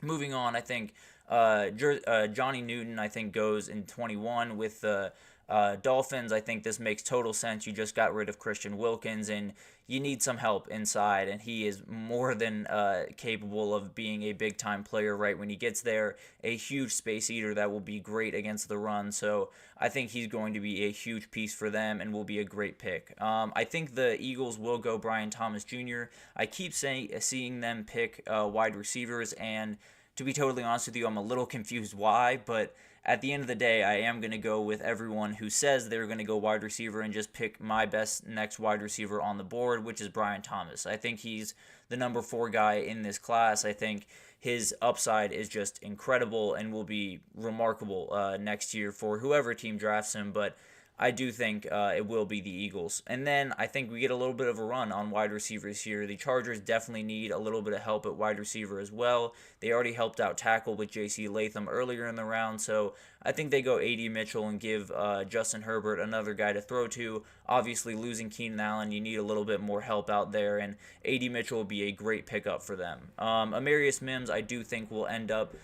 moving on, I think Johnny Newton, I think, goes in 21 with the Dolphins. I think this makes total sense. You just got rid of Christian Wilkins, and you need some help inside, and he is more than capable of being a big-time player right when he gets there. A huge space eater that will be great against the run, so I think he's going to be a huge piece for them and will be a great pick. I think the Eagles will go Brian Thomas Jr. I keep seeing them pick wide receivers, and to be totally honest with you, I'm a little confused why, but at the end of the day, I am going to go with everyone who says they're going to go wide receiver and just pick my best next wide receiver on the board, which is Brian Thomas. I think he's the number 4 guy in this class. I think his upside is just incredible and will be remarkable next year for whoever team drafts him, but I do think it will be the Eagles. And then I think we get a little bit of a run on wide receivers here. The Chargers definitely need a little bit of help at wide receiver as well. They already helped out tackle with J.C. Latham earlier in the round, so I think they go A.D. Mitchell and give Justin Herbert another guy to throw to. Obviously, losing Keenan Allen, you need a little bit more help out there, and A.D. Mitchell will be a great pickup for them. Amarius Mims, I do think, will end up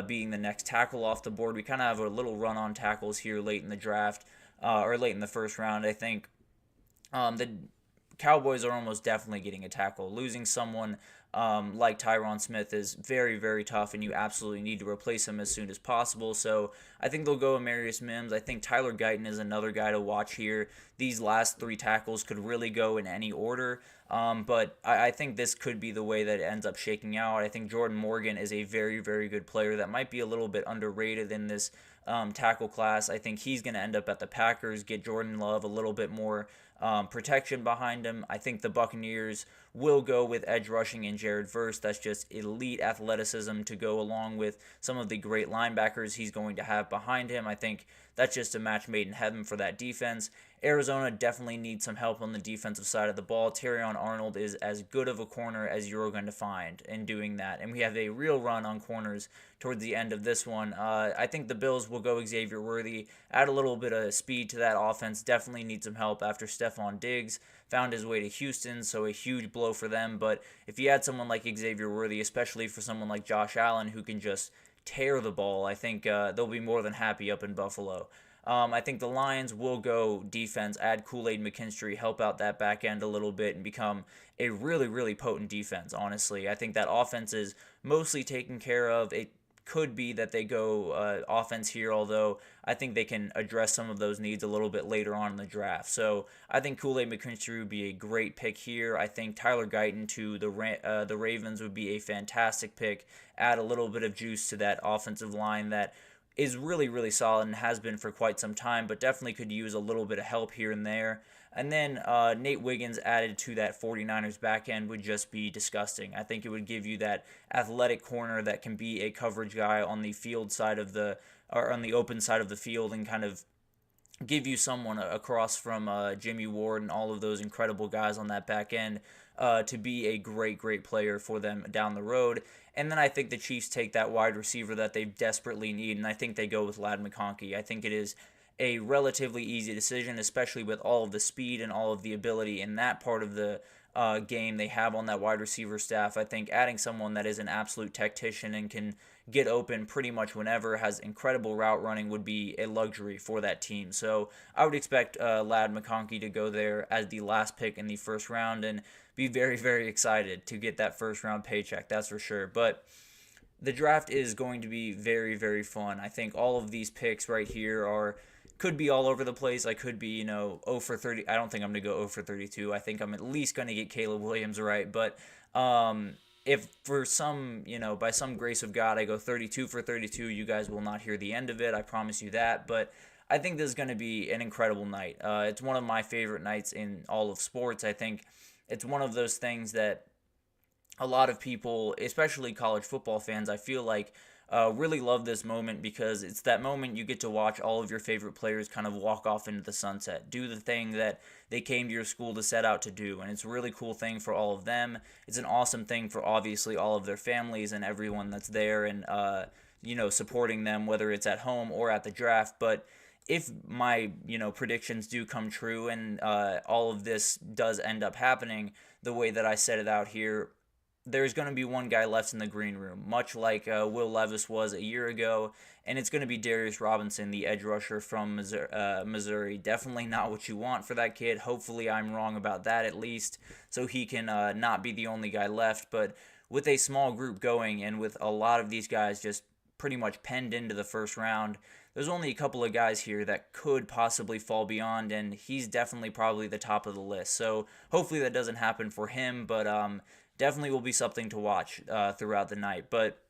being the next tackle off the board. We kind of have a little run on tackles here late in the draft. Or late in the first round. I think the Cowboys are almost definitely getting a tackle. Losing someone like Tyron Smith is very, very tough, and you absolutely need to replace him as soon as possible. So I think they'll go Amarius Mims. I think Tyler Guyton is another guy to watch here. These last 3 tackles could really go in any order, but I think this could be the way that it ends up shaking out. I think Jordan Morgan is a very, very good player that might be a little bit underrated in this tackle class. I think he's going to end up at the Packers, get Jordan Love a little bit more protection behind him. I think the Buccaneers will go with edge rushing and Jared Verse. That's just elite athleticism to go along with some of the great linebackers he's going to have behind him. I think that's just a match made in heaven for that defense. Arizona definitely needs some help on the defensive side of the ball. Terrion Arnold is as good of a corner as you're going to find in doing that. And we have a real run on corners towards the end of this one. I think the Bills will go Xavier Worthy, add a little bit of speed to that offense. Definitely need some help after Stephon Diggs found his way to Houston, so a huge blow for them. But if you add someone like Xavier Worthy, especially for someone like Josh Allen who can just tear the ball, I think they'll be more than happy up in Buffalo. I think the Lions will go defense, add Kool-Aid McKinstry, help out that back end a little bit, and become a really, really potent defense, honestly. I think that offense is mostly taken care of. It could be that they go offense here, although I think they can address some of those needs a little bit later on in the draft. So I think Kool-Aid McKinstry would be a great pick here. I think Tyler Guyton to the Ravens would be a fantastic pick. Add a little bit of juice to that offensive line that is really, really solid and has been for quite some time, but definitely could use a little bit of help here and there. And then Nate Wiggins added to that 49ers back end would just be disgusting. I think it would give you that athletic corner that can be a coverage guy on the field side of or on the open side of the field, and kind of give you someone across from Jimmy Ward and all of those incredible guys on that back end to be a great, great player for them down the road. And then I think the Chiefs take that wide receiver that they desperately need, and I think they go with Ladd McConkey. I think it is a relatively easy decision, especially with all of the speed and all of the ability in that part of the game they have on that wide receiver staff. I think adding someone that is an absolute tactician and can get open pretty much whenever, has incredible route running, would be a luxury for that team. So I would expect Ladd McConkey to go there as the last pick in the first round, and be very, very excited to get that first round paycheck, that's for sure. But the draft is going to be very, very fun. I think all of these picks right here could be all over the place. I could be, 0 for 30. I don't think I'm going to go 0 for 32. I think I'm at least going to get Caleb Williams right. But if for some, by some grace of God, I go 32 for 32, you guys will not hear the end of it. I promise you that. But I think this is going to be an incredible night. It's one of my favorite nights in all of sports. I think it's one of those things that a lot of people, especially college football fans, I feel like really love this moment, because it's that moment you get to watch all of your favorite players kind of walk off into the sunset, do the thing that they came to your school to set out to do, and it's a really cool thing for all of them. It's an awesome thing for obviously all of their families and everyone that's there and supporting them, whether it's at home or at the draft. But if my predictions do come true and all of this does end up happening the way that I set it out here, there's going to be one guy left in the green room, much like Will Levis was a year ago, and it's going to be Darius Robinson, the edge rusher from Missouri. Definitely not what you want for that kid. Hopefully I'm wrong about that at least, so he can not be the only guy left. But with a small group going and with a lot of these guys just pretty much penned into the first round, there's only a couple of guys here that could possibly fall beyond, and he's definitely probably the top of the list. So hopefully that doesn't happen for him, but definitely will be something to watch throughout the night. But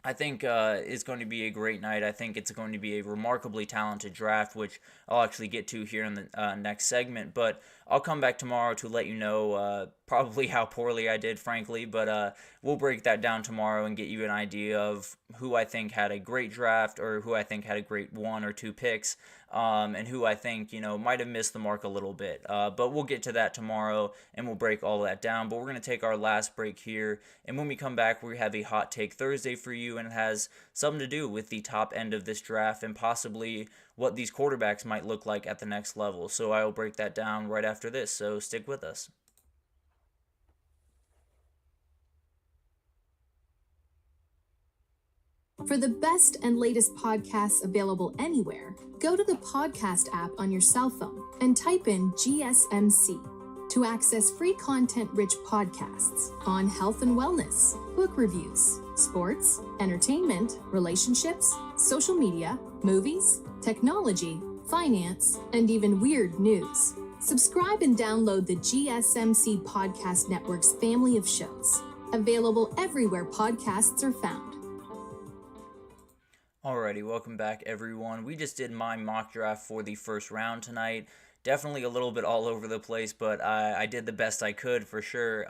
I think it's going to be a great night. I think it's going to be a remarkably talented draft, which I'll actually get to here in the next segment. But I'll come back tomorrow to let you know probably how poorly I did, frankly. But we'll break that down tomorrow and get you an idea of who I think had a great draft or who I think had a great 1 or 2 picks. And who I think, might have missed the mark a little bit. But we'll get to that tomorrow, and we'll break all that down. But we're going to take our last break here, and when we come back, we have a Hot Take Thursday for you, and it has something to do with the top end of this draft and possibly what these quarterbacks might look like at the next level. So I will break that down right after this, so stick with us. For the best and latest podcasts available anywhere, go to the podcast app on your cell phone and type in GSMC to access free content-rich podcasts on health and wellness, book reviews, sports, entertainment, relationships, social media, movies, technology, finance, and even weird news. Subscribe and download the GSMC Podcast Network's family of shows, available everywhere podcasts are found. Alrighty, welcome back everyone. We just did my mock draft for the first round tonight. Definitely a little bit all over the place, but I did the best I could for sure.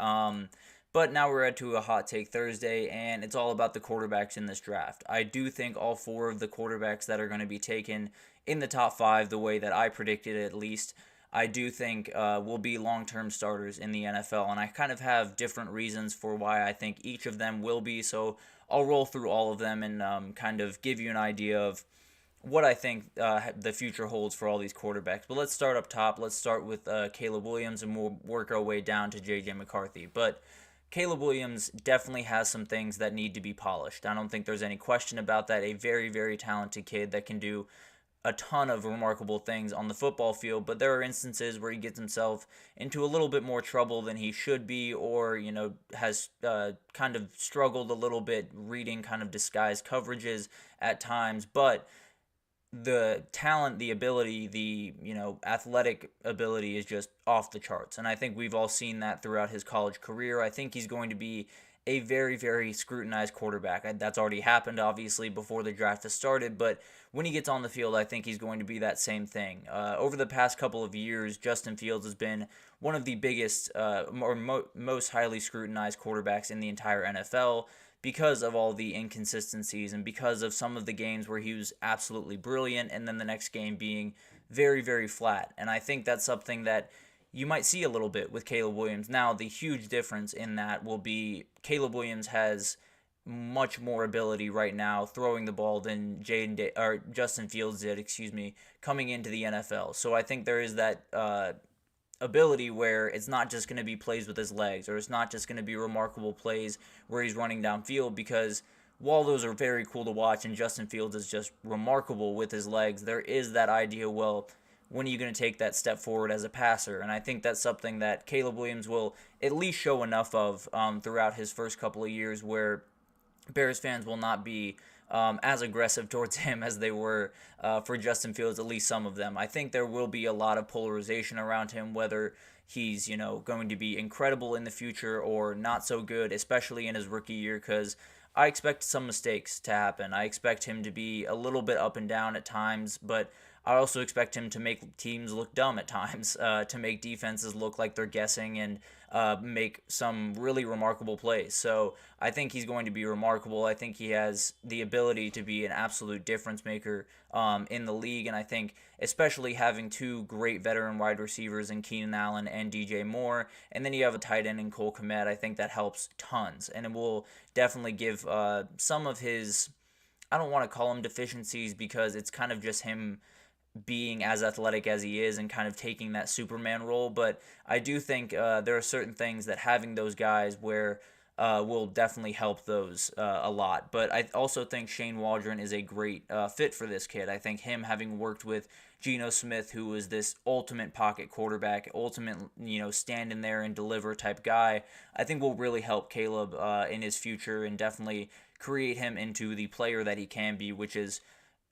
But now we're to a Hot Take Thursday, and it's all about the quarterbacks in this draft. I do think all 4 of the quarterbacks that are going to be taken in the top 5, the way that I predicted at least, I do think will be long-term starters in the NFL. And I kind of have different reasons for why I think each of them will be, so I'll roll through all of them and kind of give you an idea of what I think the future holds for all these quarterbacks. But let's start up top. Let's start with Caleb Williams, and we'll work our way down to J.J. McCarthy. But Caleb Williams definitely has some things that need to be polished. I don't think there's any question about that. A very, very talented kid that can do a ton of remarkable things on the football field, but there are instances where he gets himself into a little bit more trouble than he should be, or has kind of struggled a little bit reading kind of disguised coverages at times. But the talent, the ability, the athletic ability is just off the charts, and I think we've all seen that throughout his college career. I think he's going to be a very, very scrutinized quarterback. That's already happened, obviously, before the draft has started, but when he gets on the field, I think he's going to be that same thing. Over the past couple of years, Justin Fields has been one of the biggest most highly scrutinized quarterbacks in the entire NFL because of all the inconsistencies and because of some of the games where he was absolutely brilliant and then the next game being very, very flat. And I think that's something that you might see a little bit with Caleb Williams. Now, the huge difference in that will be Caleb Williams has much more ability right now throwing the ball than Justin Fields did, coming into the NFL. So I think there is that ability where it's not just going to be plays with his legs, or it's not just going to be remarkable plays where he's running downfield, because while those are very cool to watch and Justin Fields is just remarkable with his legs, there is that idea, well, when are you going to take that step forward as a passer? And I think that's something that Caleb Williams will at least show enough of throughout his first couple of years, where Bears fans will not be as aggressive towards him as they were for Justin Fields, at least some of them. I think there will be a lot of polarization around him, whether he's going to be incredible in the future or not so good, especially in his rookie year, because I expect some mistakes to happen. I expect him to be a little bit up and down at times, but I also expect him to make teams look dumb at times, to make defenses look like they're guessing and make some really remarkable plays. So I think he's going to be remarkable. I think he has the ability to be an absolute difference maker in the league, and I think especially having 2 great veteran wide receivers in Keenan Allen and DJ Moore, and then you have a tight end in Cole Kmet, I think that helps tons, and it will definitely give some of his, I don't want to call them deficiencies, because it's kind of just him being as athletic as he is and kind of taking that Superman role, but I do think there are certain things that having those guys where will definitely help those a lot. But I also think Shane Waldron is a great fit for this kid. I think him having worked with Geno Smith, who was this ultimate pocket quarterback, ultimate, stand in there and deliver type guy, I think will really help Caleb in his future and definitely create him into the player that he can be, which is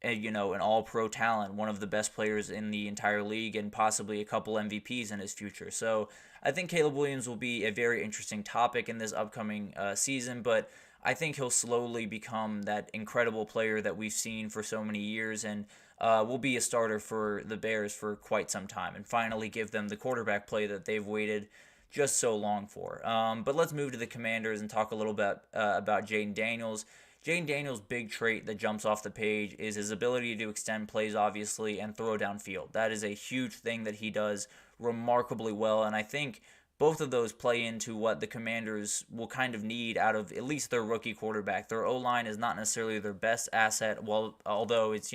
an all-pro talent, one of the best players in the entire league, and possibly a couple MVPs in his future. So I think Caleb Williams will be a very interesting topic in this upcoming season, but I think he'll slowly become that incredible player that we've seen for so many years, and will be a starter for the Bears for quite some time, and finally give them the quarterback play that they've waited just so long for. But let's move to the Commanders and talk a little bit about Jayden Daniels. Jayden Daniels' big trait that jumps off the page is his ability to extend plays, obviously, and throw downfield. That is a huge thing that he does remarkably well, and I think both of those play into what the Commanders will kind of need out of at least their rookie quarterback. Their O-line is not necessarily their best asset, although it's,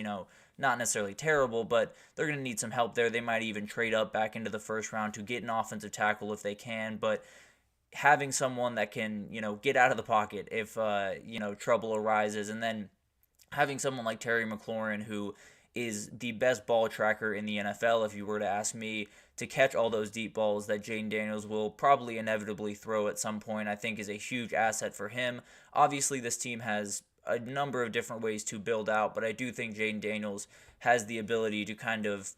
not necessarily terrible, but they're going to need some help there. They might even trade up back into the first round to get an offensive tackle if they can, but having someone that can, get out of the pocket if, trouble arises, and then having someone like Terry McLaurin, who is the best ball tracker in the NFL, if you were to ask me, to catch all those deep balls that Jayden Daniels will probably inevitably throw at some point, I think is a huge asset for him. Obviously, this team has a number of different ways to build out, but I do think Jayden Daniels has the ability to kind of,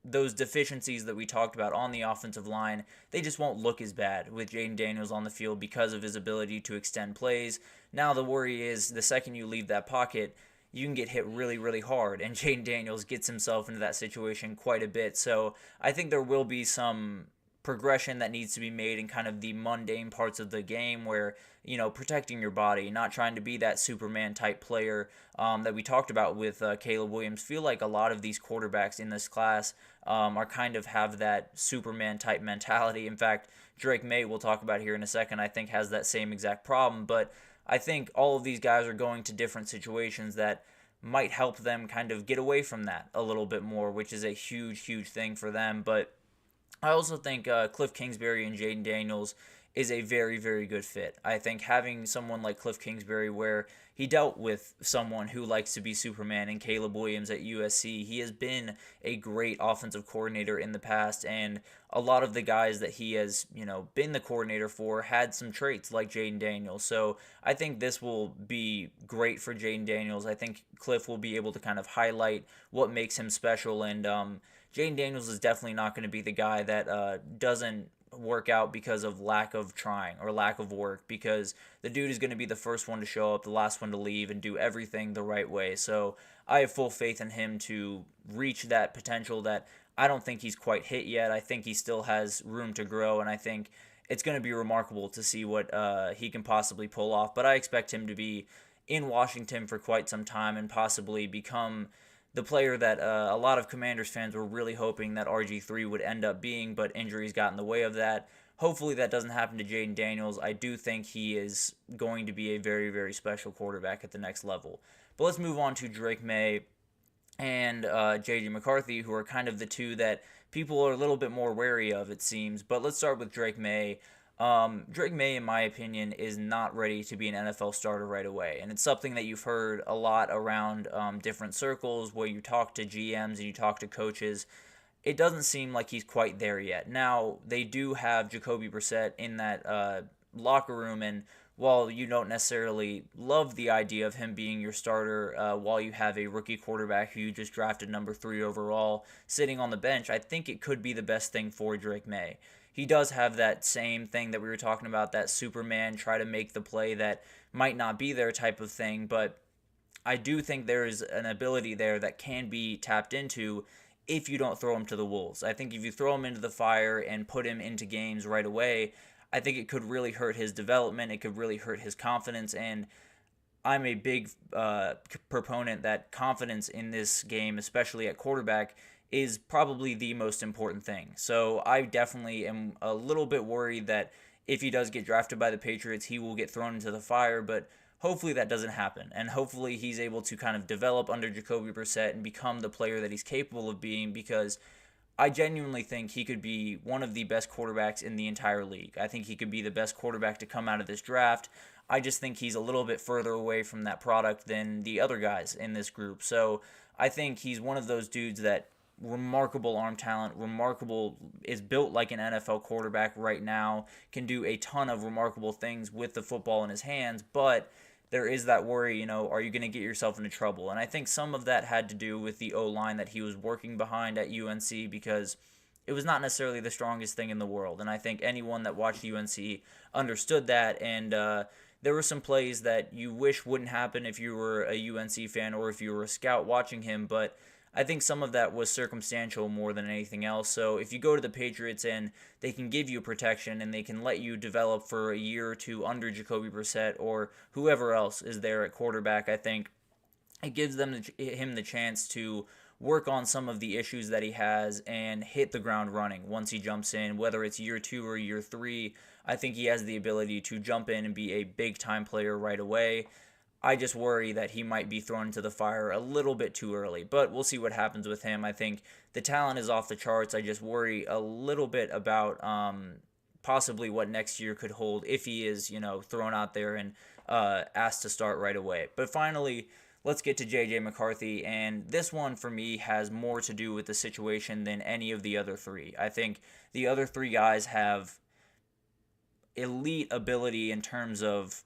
those deficiencies that we talked about on the offensive line, they just won't look as bad with Jayden Daniels on the field because of his ability to extend plays. Now the worry is the second you leave that pocket, you can get hit really, really hard, and Jayden Daniels gets himself into that situation quite a bit. So I think there will be some progression that needs to be made in kind of the mundane parts of the game where, protecting your body, not trying to be that Superman type player that we talked about with Caleb Williams. Feel like a lot of these quarterbacks in this class are kind of have that Superman type mentality. In fact, Drake May, we'll talk about here in a second, I think has that same exact problem, but I think all of these guys are going to different situations that might help them kind of get away from that a little bit more, which is a huge, huge thing for them. But I also think Cliff Kingsbury and Jayden Daniels is a very, very good fit. I think having someone like Cliff Kingsbury, where he dealt with someone who likes to be Superman, and Caleb Williams at USC, he has been a great offensive coordinator in the past, and a lot of the guys that he has, been the coordinator for had some traits like Jayden Daniels. So I think this will be great for Jayden Daniels. I think Cliff will be able to kind of highlight what makes him special, and Jayden Daniels is definitely not going to be the guy that doesn't work out because of lack of trying or lack of work, because the dude is going to be the first one to show up, the last one to leave, and do everything the right way. So I have full faith in him to reach that potential that I don't think he's quite hit yet. I think he still has room to grow, and I think it's going to be remarkable to see what he can possibly pull off. But I expect him to be in Washington for quite some time and possibly become the player that a lot of Commanders fans were really hoping that RG3 would end up being, but injuries got in the way of that. Hopefully that doesn't happen to Jayden Daniels. I do think he is going to be a very, very special quarterback at the next level. But let's move on to Drake May and J.J. McCarthy, who are kind of the two that people are a little bit more wary of, it seems. But let's start with Drake May. Drake May, in my opinion, is not ready to be an NFL starter right away. And it's something that you've heard a lot around different circles where you talk to GMs and you talk to coaches. It doesn't seem like he's quite there yet. Now, they do have Jacoby Brissett in that locker room, and while you don't necessarily love the idea of him being your starter while you have a rookie quarterback who you just drafted number 3 overall sitting on the bench, I think it could be the best thing for Drake May. He does have that same thing that we were talking about, that Superman try to make the play that might not be there type of thing, but I do think there is an ability there that can be tapped into if you don't throw him to the wolves. I think if you throw him into the fire and put him into games right away, I think it could really hurt his development, it could really hurt his confidence, and I'm a big proponent that confidence in this game, especially at quarterback, is probably the most important thing. So I definitely am a little bit worried that if he does get drafted by the Patriots, he will get thrown into the fire, but hopefully that doesn't happen. And hopefully he's able to kind of develop under Jacoby Brissett and become the player that he's capable of being, because I genuinely think he could be one of the best quarterbacks in the entire league. I think he could be the best quarterback to come out of this draft. I just think he's a little bit further away from that product than the other guys in this group. So I think he's one of those dudes that remarkable arm talent, remarkable, is built like an NFL quarterback right now, can do a ton of remarkable things with the football in his hands, but there is that worry, are you going to get yourself into trouble? And I think some of that had to do with the O-line that he was working behind at UNC, because it was not necessarily the strongest thing in the world. And I think anyone that watched UNC understood that, and there were some plays that you wish wouldn't happen if you were a UNC fan or if you were a scout watching him, but I think some of that was circumstantial more than anything else. So if you go to the Patriots and they can give you protection and they can let you develop for a year or two under Jacoby Brissett or whoever else is there at quarterback, I think it gives him the chance to work on some of the issues that he has and hit the ground running once he jumps in, whether it's year 2 or year 3. I think he has the ability to jump in and be a big-time player right away. I just worry that he might be thrown into the fire a little bit too early, but we'll see what happens with him. I think the talent is off the charts. I just worry a little bit about possibly what next year could hold if he is, thrown out there and asked to start right away. But finally, let's get to J.J. McCarthy, and this one for me has more to do with the situation than any of the other three. I think the other three guys have elite ability in terms of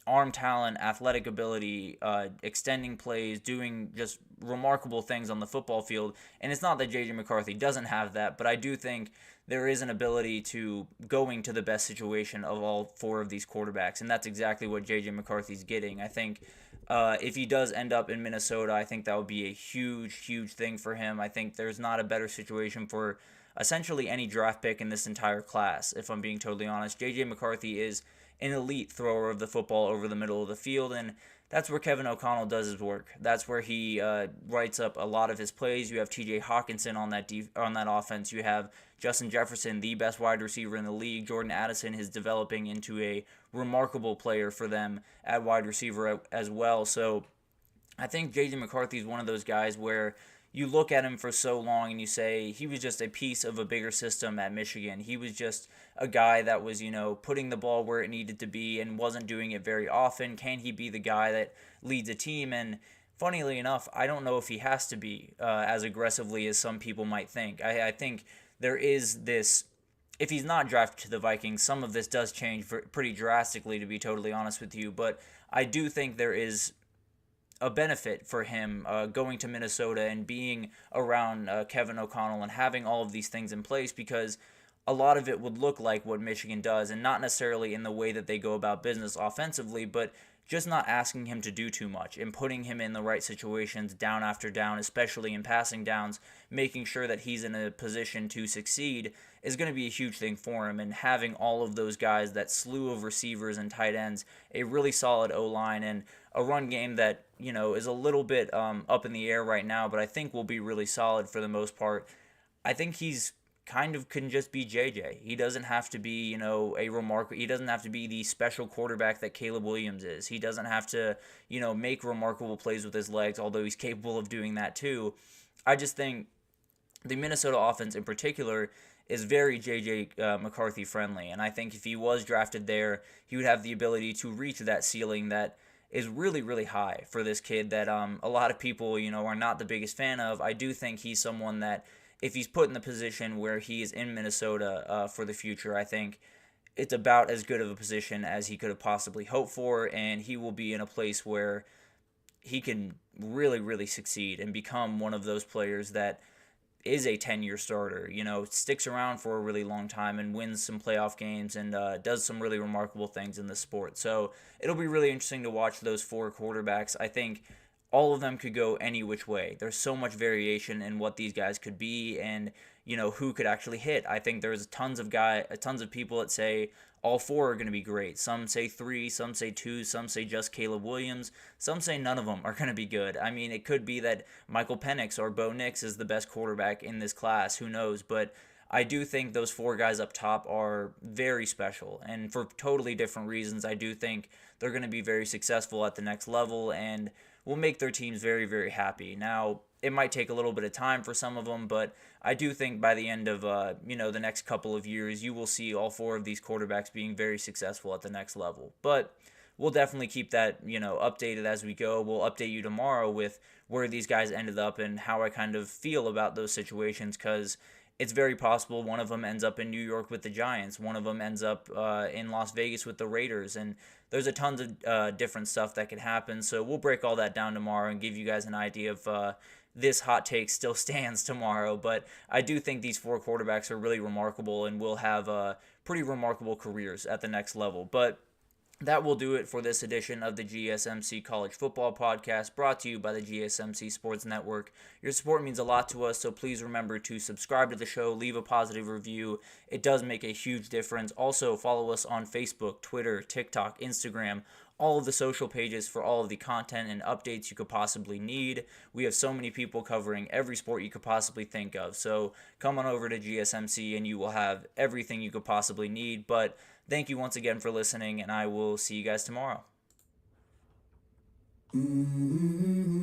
arm talent, athletic ability, extending plays, doing just remarkable things on the football field. And it's not that J.J. McCarthy doesn't have that, but I do think there is an ability to going to the best situation of all four of these quarterbacks, and that's exactly what J.J. McCarthy's getting. I think if he does end up in Minnesota, I think that would be a huge, huge thing for him. I think there's not a better situation for essentially any draft pick in this entire class, if I'm being totally honest. J.J. McCarthy is an elite thrower of the football over the middle of the field, and that's where Kevin O'Connell does his work. That's where he writes up a lot of his plays. You have T.J. Hawkinson on that offense. You have Justin Jefferson, the best wide receiver in the league. Jordan Addison is developing into a remarkable player for them at wide receiver as well. So I think J.J. McCarthy is one of those guys where you look at him for so long and you say he was just a piece of a bigger system at Michigan. He was just a guy that was, putting the ball where it needed to be and wasn't doing it very often. Can he be the guy that leads a team? And funnily enough, I don't know if he has to be as aggressively as some people might think. I think there is this, if he's not drafted to the Vikings, some of this does change pretty drastically, to be totally honest with you. But I do think there is a benefit for him going to Minnesota and being around Kevin O'Connell and having all of these things in place, because a lot of it would look like what Michigan does, and not necessarily in the way that they go about business offensively, but just not asking him to do too much and putting him in the right situations down after down, especially in passing downs, making sure that he's in a position to succeed is going to be a huge thing for him. And having all of those guys, that slew of receivers and tight ends, a really solid O-line, and a run game that, is a little bit up in the air right now, but I think will be really solid for the most part. I think he's kind of can just be JJ. He doesn't have to be, he doesn't have to be the special quarterback that Caleb Williams is. He doesn't have to, make remarkable plays with his legs, although he's capable of doing that too. I just think the Minnesota offense in particular is very J.J. McCarthy friendly, and I think if he was drafted there, he would have the ability to reach that ceiling that is really, really high for this kid that a lot of people, are not the biggest fan of. I do think he's someone that, if he's put in the position where he is in Minnesota for the future, I think it's about as good of a position as he could have possibly hoped for, and he will be in a place where he can really, really succeed and become one of those players that is a 10-year starter, sticks around for a really long time and wins some playoff games and does some really remarkable things in the sport. So it'll be really interesting to watch those four quarterbacks. I think all of them could go any which way. There's so much variation in what these guys could be and, who could actually hit. I think there's tons of people that say all four are going to be great. Some say 3, some say 2, some say just Caleb Williams. Some say none of them are going to be good. I mean, it could be that Michael Penix or Bo Nix is the best quarterback in this class. Who knows? But I do think those four guys up top are very special. And for totally different reasons, I do think they're going to be very successful at the next level and will make their teams very, very happy. Now, it might take a little bit of time for some of them, but I do think by the end of the next couple of years, you will see all 4 of these quarterbacks being very successful at the next level. But we'll definitely keep that updated as we go. We'll update you tomorrow with where these guys ended up and how I kind of feel about those situations, because it's very possible one of them ends up in New York with the Giants, one of them ends up in Las Vegas with the Raiders, and there's a tons of different stuff that could happen. So we'll break all that down tomorrow and give you guys an idea of this hot take still stands tomorrow. But I do think these 4 quarterbacks are really remarkable and will have pretty remarkable careers at the next level. But that will do it for this edition of the GSMC College Football Podcast, brought to you by the GSMC Sports Network. Your support means a lot to us, so please remember to subscribe to the show, leave a positive review. It does make a huge difference. Also, follow us on Facebook, Twitter, TikTok, Instagram, all of the social pages for all of the content and updates you could possibly need. We have so many people covering every sport you could possibly think of. So come on over to GSMC and you will have everything you could possibly need. But thank you once again for listening, and I will see you guys tomorrow. Mm-hmm.